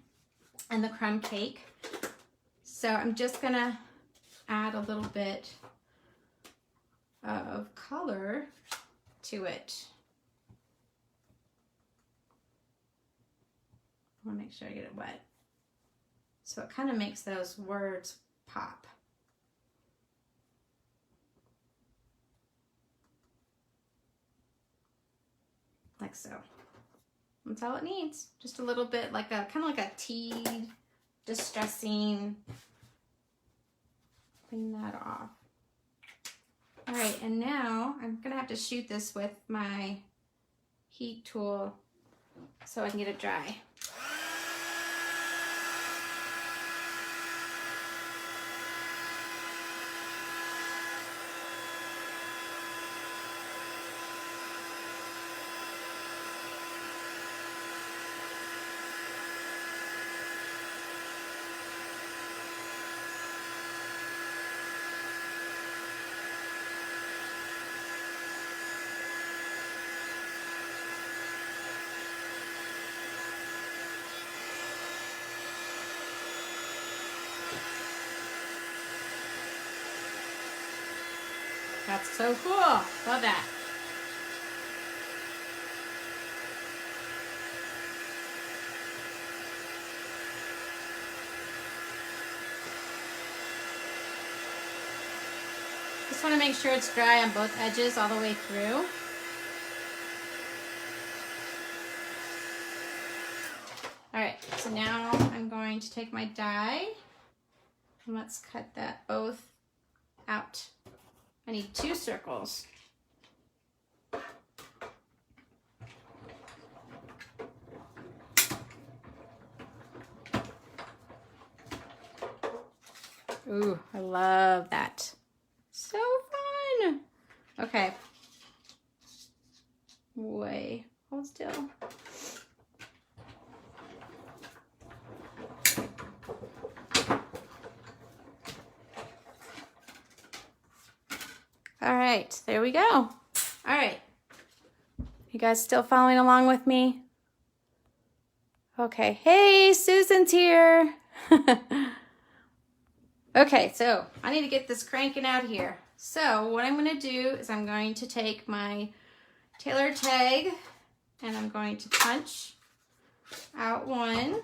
and the crumb cake. So I'm just gonna add a little bit of color to it. I want to make sure I get it wet. So it kind of makes those words pop. Like so. That's all it needs. Just a little bit, like a kind of like a tea, distressing. Clean that off. All right, and now I'm gonna have to shoot this with my heat tool so I can get it dry. That's so cool. Love that. Just want to make sure it's dry on both edges all the way through. All right, so now I'm going to take my die and let's cut that both out. I need 2 circles. Ooh, I love that. So fun. Okay. Wait, hold still. All right, there we go. All right. You guys still following along with me? Okay. Hey, Susan's here. Okay, so I need to get this cranking out here. So what I'm going to do is I'm going to take my tailor tag and I'm going to punch out one.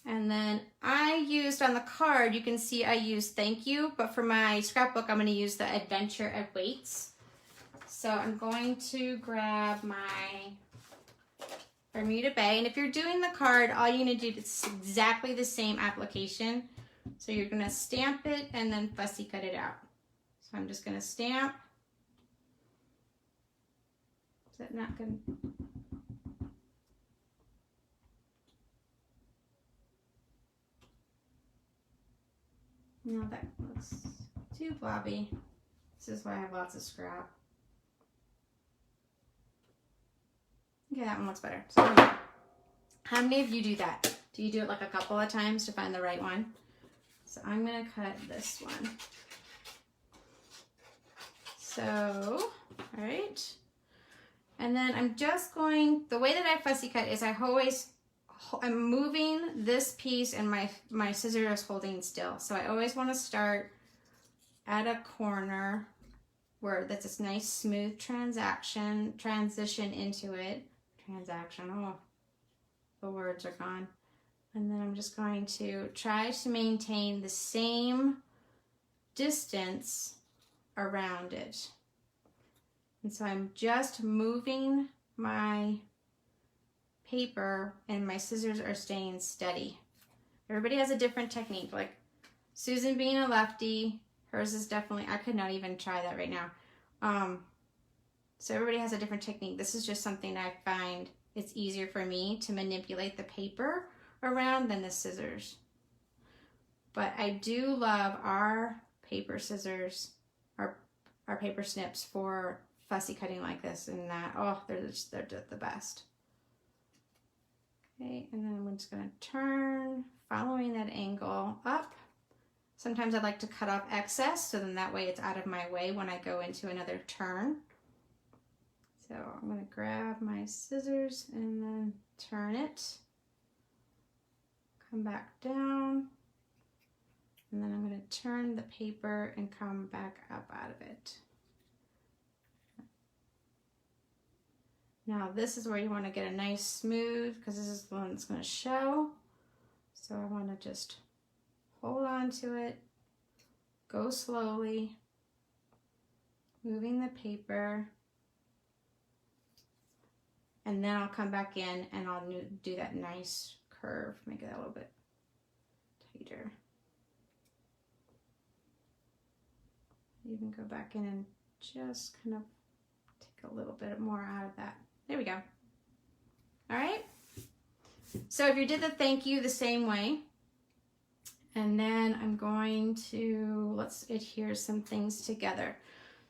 And then I used on the card, you can see I used thank you, but for my scrapbook, I'm going to use the adventure at weights. So I'm going to grab my Bermuda Bay. And if you're doing the card, all you're going to do is exactly the same application. So you're going to stamp it and then fussy cut it out. So I'm just going to stamp. Is that not good? No, that looks too blobby. This is why I have lots of scrap. Okay, that one looks better. So how many of you do that? Do you do it like a couple of times to find the right one? So I'm going to cut this one. So, all right. And then I'm just going, the way that I fussy cut is I'm moving this piece and my scissors holding still. So I always want to start at a corner where that's this nice smooth transition into it. Oh, the words are gone. And then I'm just going to try to maintain the same distance around it. And so I'm just moving my paper and my scissors are staying steady. Everybody has a different technique. Like Susan being a lefty, hers is definitely, I could not even try that right now. So everybody has a different technique. This is just something I find it's easier for me to manipulate the paper around than the scissors. But I do love our paper scissors, our paper snips for fussy cutting like this and that. Oh, they're just the best. Okay, and then I'm just gonna turn, following that angle up. Sometimes I like to cut off excess, so then that way it's out of my way when I go into another turn. So I'm gonna grab my scissors and then turn it. Come back down. And then I'm gonna turn the paper and come back up out of it. Now this is where you want to get a nice smooth, because this is the one that's going to show. So I want to just hold on to it, go slowly, moving the paper, and then I'll come back in and I'll do that nice curve, make it a little bit tighter. Even go back in and just kind of take a little bit more out of that. There we go. All right. So if you did the thank you the same way, and then I'm going to, let's adhere some things together.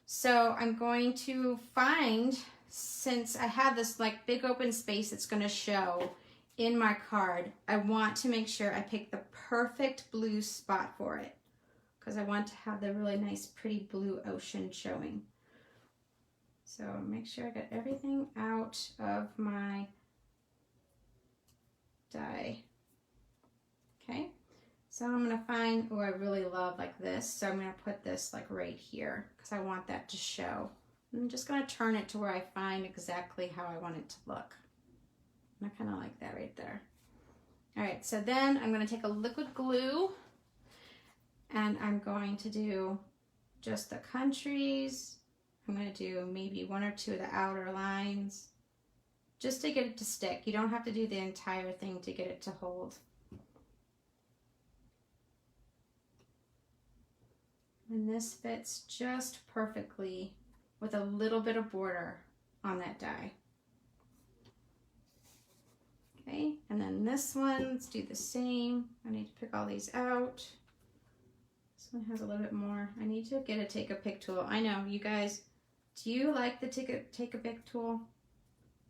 So I'm going to find, since I have this like big open space that's going to show in my card, I want to make sure I pick the perfect blue spot for it, because I want to have the really nice pretty blue ocean showing. So make sure I get everything out of my die. Okay, so I'm gonna find, oh, I really love like this, so I'm gonna put this like right here because I want that to show. I'm just gonna turn it to where I find exactly how I want it to look. And I kind of like that right there. All right, so then I'm gonna take a liquid glue and I'm going to do just the countries. I'm going to do maybe one or two of the outer lines just to get it to stick. You don't have to do the entire thing to get it to hold. And this fits just perfectly with a little bit of border on that die. Okay, and then this one, let's do the same. I need to pick all these out. This one has a little bit more. I need to get a take a pick tool. I know, you guys, do you like the take a pick tool?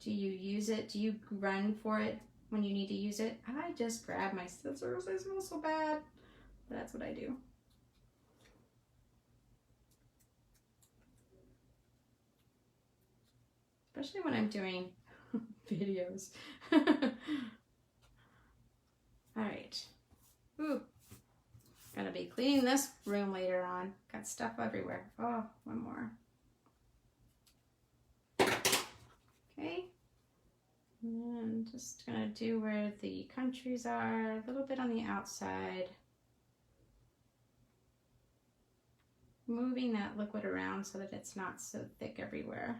Do you use it? Do you run for it when you need to use it? I just grab my scissors. I smell so bad, but that's what I do. Especially when I'm doing videos. All right. Ooh. Gonna be cleaning this room later on. Got stuff everywhere. Oh, one more. Okay. And just gonna do where the countries are, a little bit on the outside. Moving that liquid around so that it's not so thick everywhere.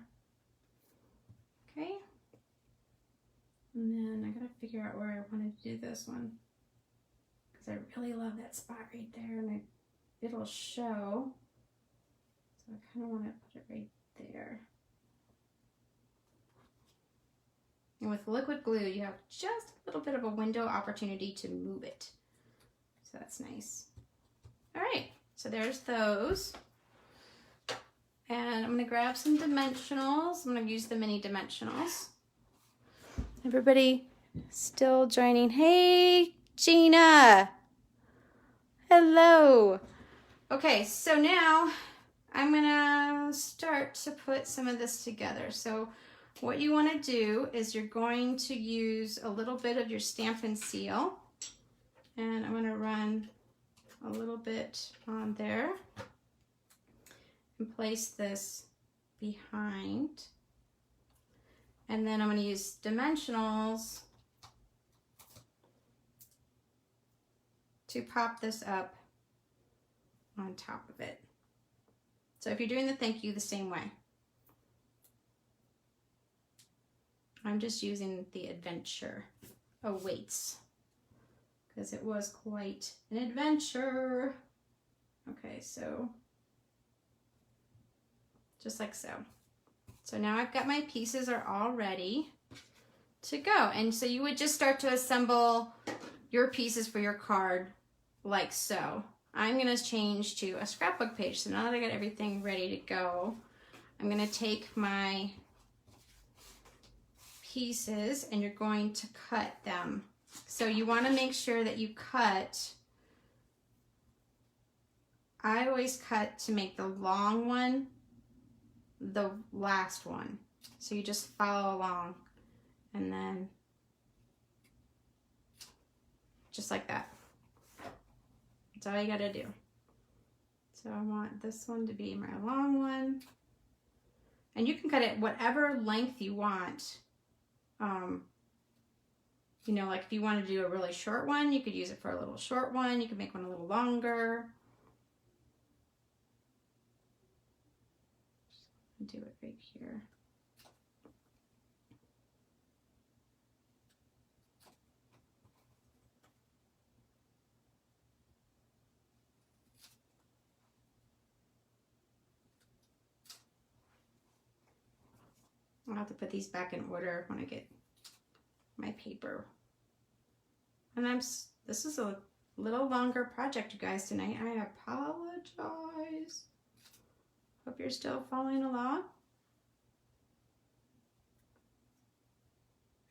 Okay. And then I gotta figure out where I want to do this one, because I really love that spot right there, and it'll show. So I kind of want to put it right there. And with liquid glue, you have just a little bit of a window opportunity to move it. So that's nice. All right, so there's those. And I'm gonna grab some dimensionals. I'm gonna use the mini dimensionals. Everybody still joining. Hey, Gina. Hello. Okay, so now I'm gonna start to put some of this together. So what you wanna do is you're going to use a little bit of your Stampin' Seal. And I'm gonna run a little bit on there and place this behind. And then I'm going to use dimensionals to pop this up on top of it. So if you're doing the thank you the same way. I'm just using the adventure awaits, because it was quite an adventure. Okay, so just like so. So now I've got my pieces are all ready to go. And so you would just start to assemble your pieces for your card like so. I'm gonna change to a scrapbook page. So now that I got everything ready to go, I'm gonna take my pieces and you're going to cut them. So you wanna make sure that you cut, I always cut to make the long one the last one. So you just follow along and then just like that. That's all you gotta do. So I want this one to be my long one. And you can cut it whatever length you want. You know, like if you want to do a really short one, you could use it for a little short one. You could make one a little longer. Do it right here. I'll have to put these back in order when I get my paper. And this is a little longer project, you guys, tonight. I apologize. Hope you're still following along.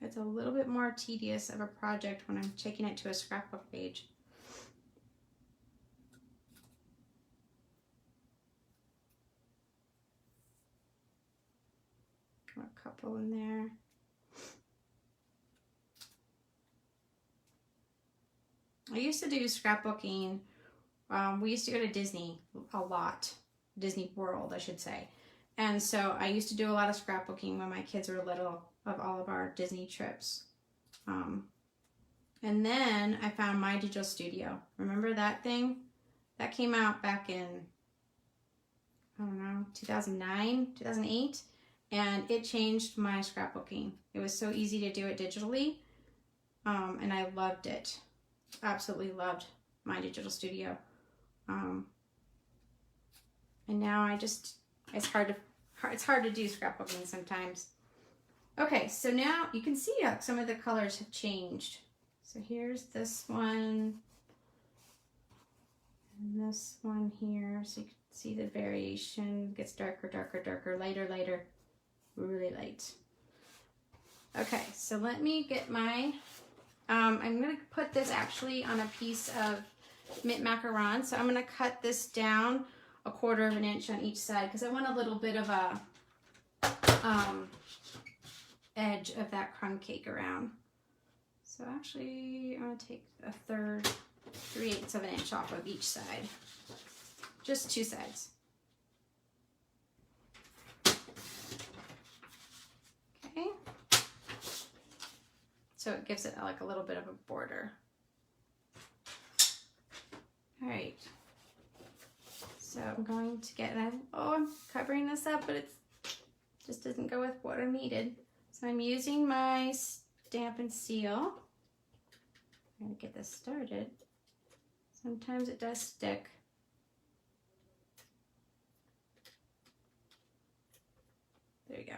It's a little bit more tedious of a project when I'm taking it to a scrapbook page. Got a couple in there. I used to do scrapbooking. We used to go to Disney a lot. Disney World, I should say. And so I used to do a lot of scrapbooking when my kids were little of all of our Disney trips. And then I found My Digital Studio. Remember that thing? That came out back in, I don't know, 2009, 2008. And it changed my scrapbooking. It was so easy to do it digitally. And I loved it. Absolutely loved My Digital Studio. And now it's hard to do scrapbooking sometimes. Okay, so now you can see some of the colors have changed. So here's this one, and this one here. So you can see the variation. It gets darker, darker, darker, lighter, lighter, really light. Okay, so let me get my, I'm gonna put this actually on a piece of mint macaron. So I'm gonna cut this down 1/4 of an inch on each side because I want a little bit of a edge of that crumb cake around. So actually I'm gonna take 3/8 of an inch off of each side. Just 2 sides. Okay. So it gives it like a little bit of a border. All right. So I'm going to get, I'm covering this up, but it just doesn't go with what I needed. So I'm using my Stampin' Seal. I'm going to get this started. Sometimes it does stick. There you go.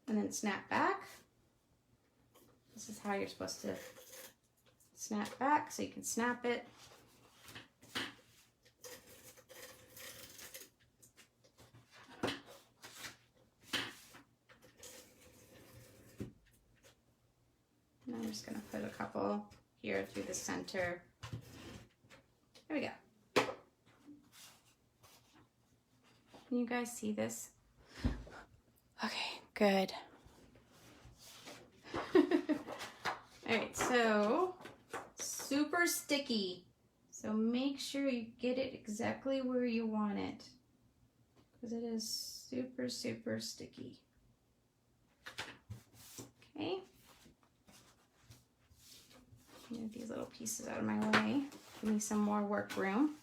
And then snap back. This is how you're supposed to snap back, so you can snap it. And I'm just going to put a couple here through the center. There we go. Can you guys see this? Okay, good. All right, so super sticky. So make sure you get it exactly where you want it because it is super, super sticky. Okay. Move these little pieces out of my way. Give me some more work room.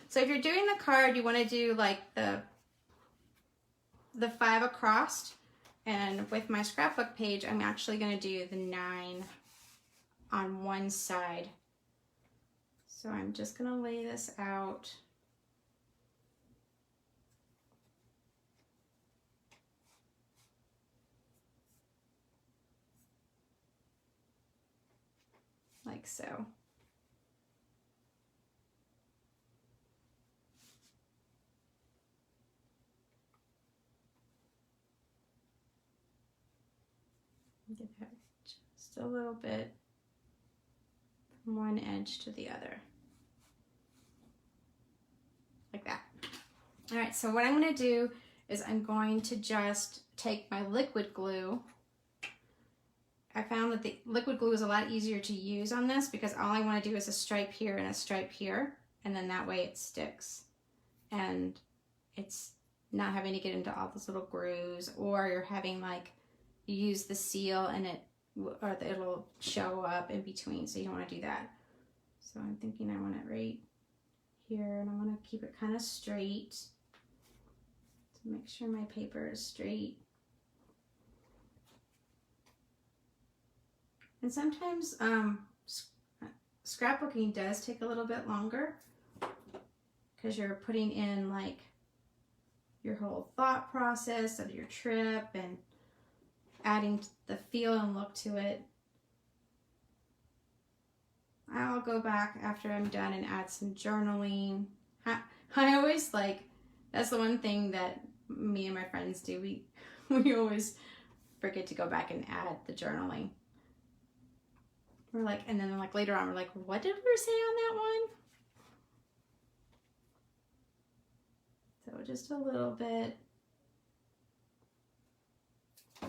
So if you're doing the card, you want to do like the 5 across. And with my scrapbook page, I'm actually going to do the 9 on one side. So I'm just going to lay this out like so. Give that just a little bit from one edge to the other. Like that. All right, so what I'm going to do is I'm going to just take my liquid glue. I found that the liquid glue is a lot easier to use on this because all I want to do is a stripe here and a stripe here, and then that way it sticks. And it's not having to get into all those little grooves, or you're having like, you use the seal and it'll show up in between, so you don't want to do that. So I'm thinking I want it right here, and I want to keep it kind of straight to make sure my paper is straight. And sometimes scrapbooking does take a little bit longer because you're putting in like your whole thought process of your trip and adding the feel and look to it. I'll go back after I'm done and add some journaling. I always like, that's the one thing that me and my friends do. We always forget to go back and add the journaling. We're like, and then like later on, we're like, what did we say on that one? So just a little bit to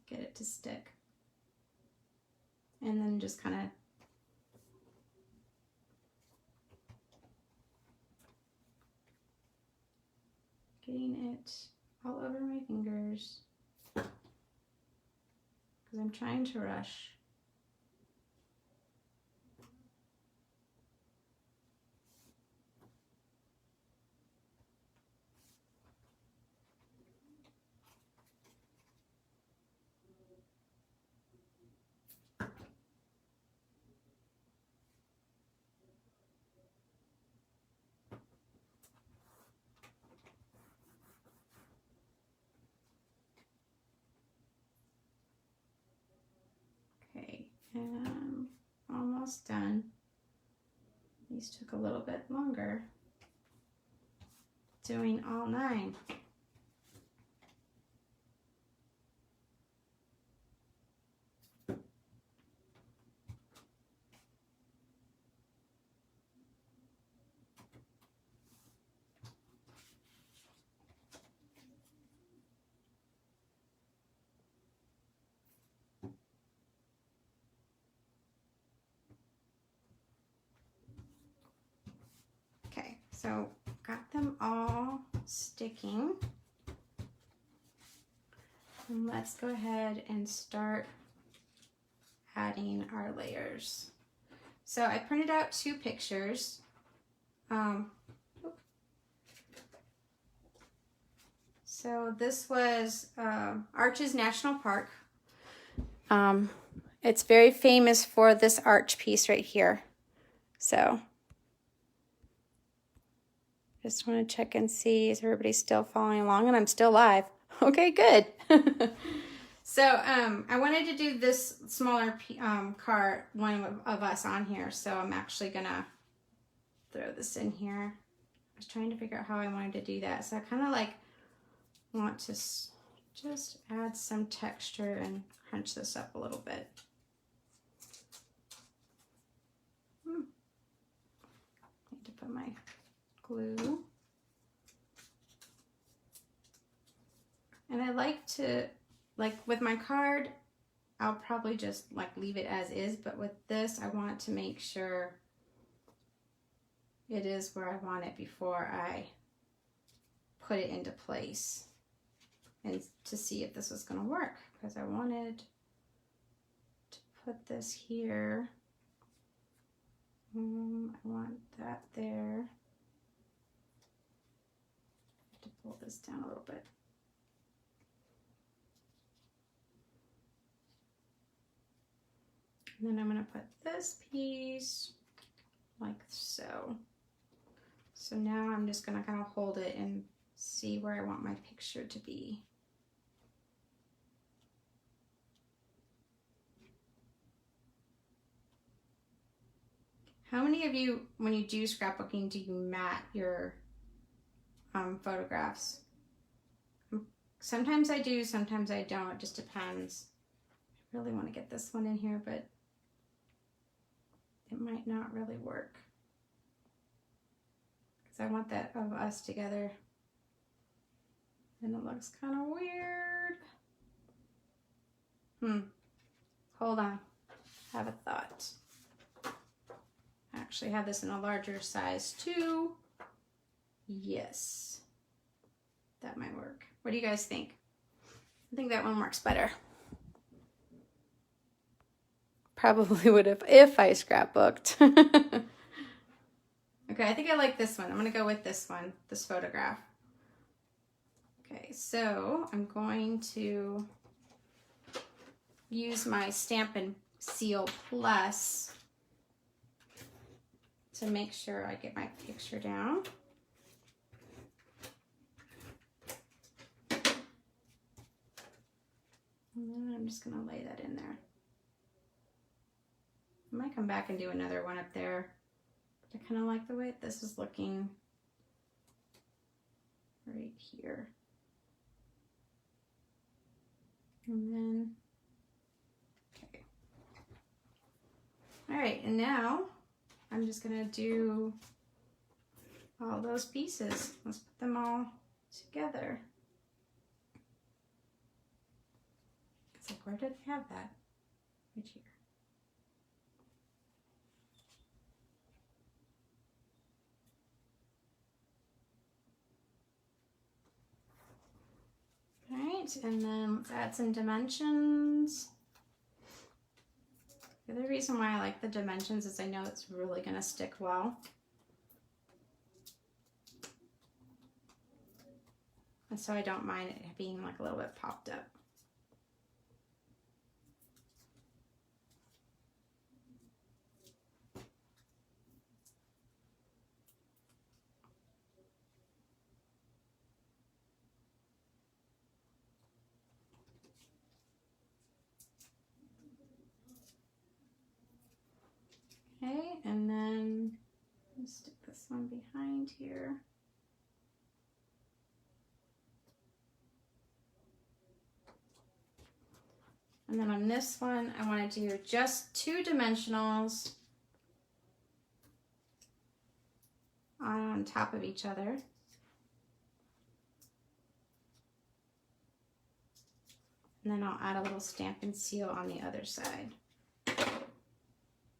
get it to stick. And then just kind of getting it all over my fingers because I'm trying to rush. Okay, and almost done. These took a little bit longer. Doing all 9. Okay, so got them all sticking. And let's go ahead and start adding our layers. So I printed out 2 pictures. So this was Arches National Park. It's very famous for this arch piece right here. So just want to check and see, is everybody still following along? And I'm still live. Okay, good. So I wanted to do this smaller card, one of us on here. So I'm actually gonna throw this in here. I was trying to figure out how I wanted to do that. So I kind of like want to just add some texture and crunch this up a little bit. Need to put my glue. And I like to, like with my card, I'll probably just like leave it as is, but with this, I want to make sure it is where I want it before I put it into place, and to see if this was going to work, because I wanted to put this here. I want that there. I have to pull this down a little bit. And then I'm going to put this piece like so. So now I'm just going to kind of hold it and see where I want my picture to be. How many of you, when you do scrapbooking, do you mat your photographs? Sometimes I do, sometimes I don't. It just depends. I really want to get this one in here, but it might not really work. Because I want that of us together. And it looks kind of weird. Hold on. Have a thought. I actually have this in a larger size too. Yes. That might work. What do you guys think? I think that one works better. Probably would have if I scrapbooked. Okay, I think I like this one. I'm going to go with this one, this photograph. Okay, so I'm going to use my Stampin' Seal Plus to make sure I get my picture down. And then I'm just going to lay that in there. I might come back and do another one up there. But I kind of like the way this is looking right here. And then, okay. All right, and now I'm just going to do all those pieces. Let's put them all together. It's like, where did I have that? Right here. All right, and then let's add some dimensions. The other reason why I like the dimensions is I know it's really going to stick well. And so I don't mind it being like a little bit popped up. Okay, and then let's stick this one behind here. And then on this one, I want to do just 2 dimensionals on top of each other. And then I'll add a little Stampin' Seal on the other side.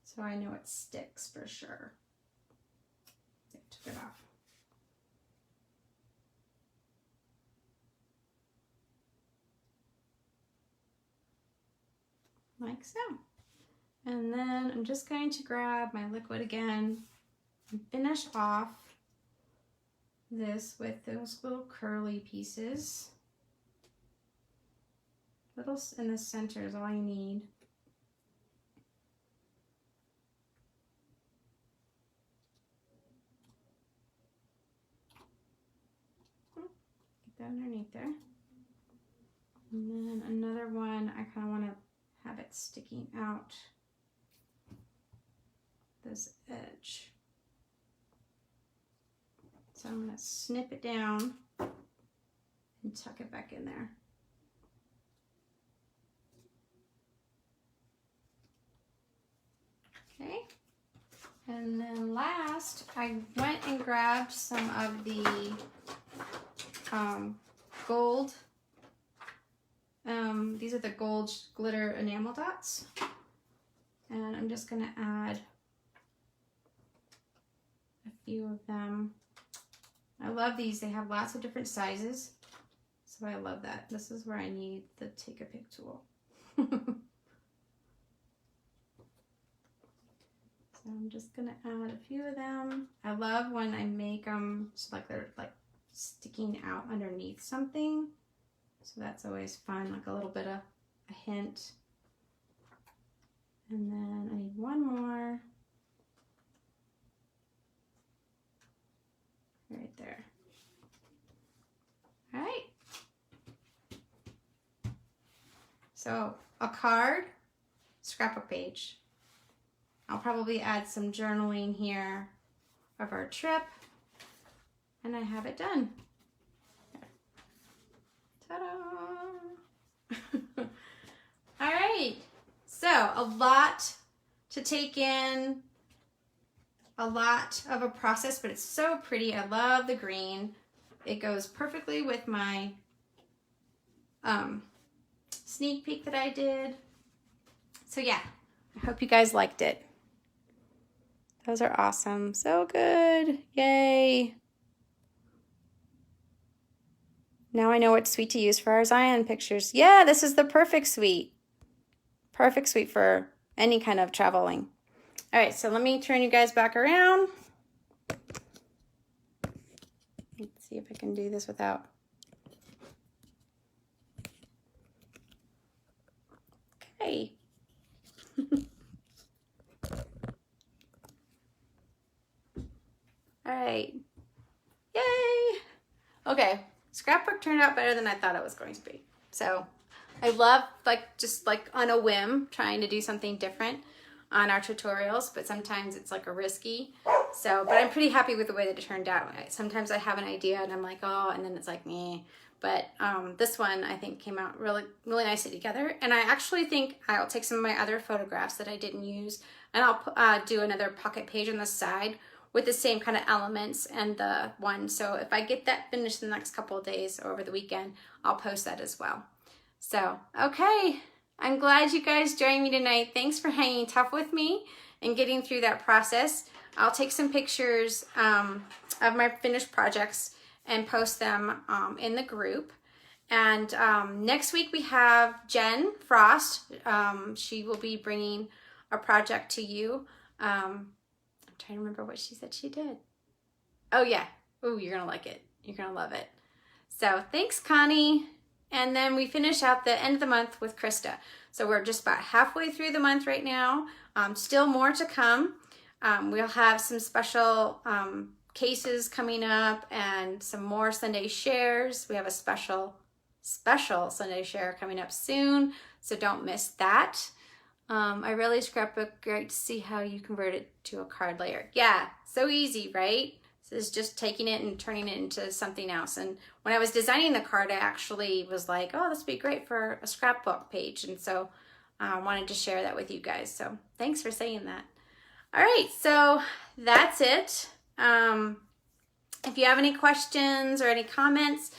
So I know it sticks for sure. I took it off. Like so. And then I'm just going to grab my liquid again and finish off this with those little curly pieces. Little in the center is all you need. Get that underneath there. And then another one, I kind of want to have it sticking out this edge. So I'm going to snip it down and tuck it back in there. Okay, and then last, I went and grabbed some of the gold. These are the gold glitter enamel dots. And I'm just going to add a few of them. I love these. They have lots of different sizes. So I love that. This is where I need the Take a Pic tool. So I'm just going to add a few of them. I love when I make them so like they're like sticking out underneath something. So that's always fun, like a little bit of a hint. And then I need one more. Right there. All right. So a card, scrapbook page. I'll probably add some journaling here of our trip, and I have it done. Ta-da! All right, so a lot to take in, a lot of a process, but it's so pretty. I love the green. It goes perfectly with my sneak peek that I did. So yeah, I hope you guys liked it. Those are awesome. So good. Yay. Now I know what suite to use for our Zion pictures. Yeah, this is the perfect suite. Perfect suite for any kind of traveling. All right, so let me turn you guys back around. Let's see if I can do this without. Okay. All right. Yay. Okay. Scrapbook turned out better than I thought it was going to be. So I love just on a whim trying to do something different on our tutorials, but sometimes it's like a risky. So, but I'm pretty happy with the way that it turned out. Sometimes I have an idea and I'm like, oh, and then it's like, meh. But this one I think came out really, really nicely together. And I actually think I'll take some of my other photographs that I didn't use and I'll do another pocket page on the side with the same kind of elements and the one. So if I get that finished in the next couple of days or over the weekend, I'll post that as well. So, okay. I'm glad you guys joined me tonight. Thanks for hanging tough with me and getting through that process. I'll take some pictures of my finished projects and post them in the group. And next week we have Jen Frost. She will be bringing a project to you. I'm trying to remember what she said she did. Oh yeah. Oh, you're gonna like it. You're gonna love it. So thanks, Connie. And then we finish out the end of the month with Krista. So we're just about halfway through the month right now. Still more to come. We'll have some special cases coming up and some more Sunday shares. We have a special Sunday share coming up soon, so don't miss that. I really scrapbook. Great to see how you convert it to a card layer. Yeah, so easy, right? So it's just taking it and turning it into something else. And when I was designing the card, I actually was like, oh, this would be great for a scrapbook page. And so I wanted to share that with you guys. So thanks for saying that. All right, so that's it. If you have any questions or any comments,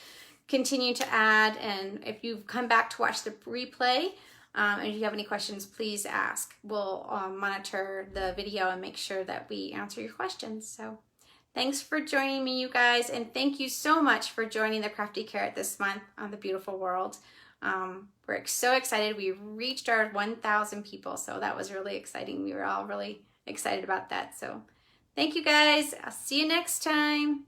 continue to add. And if you've come back to watch the replay, and if you have any questions, please ask. We'll monitor the video and make sure that we answer your questions. So thanks for joining me, you guys. And thank you so much for joining the Crafty Carrot this month on the beautiful world. We're so excited. We reached our 1,000 people. So that was really exciting. We were all really excited about that. So thank you guys. I'll see you next time.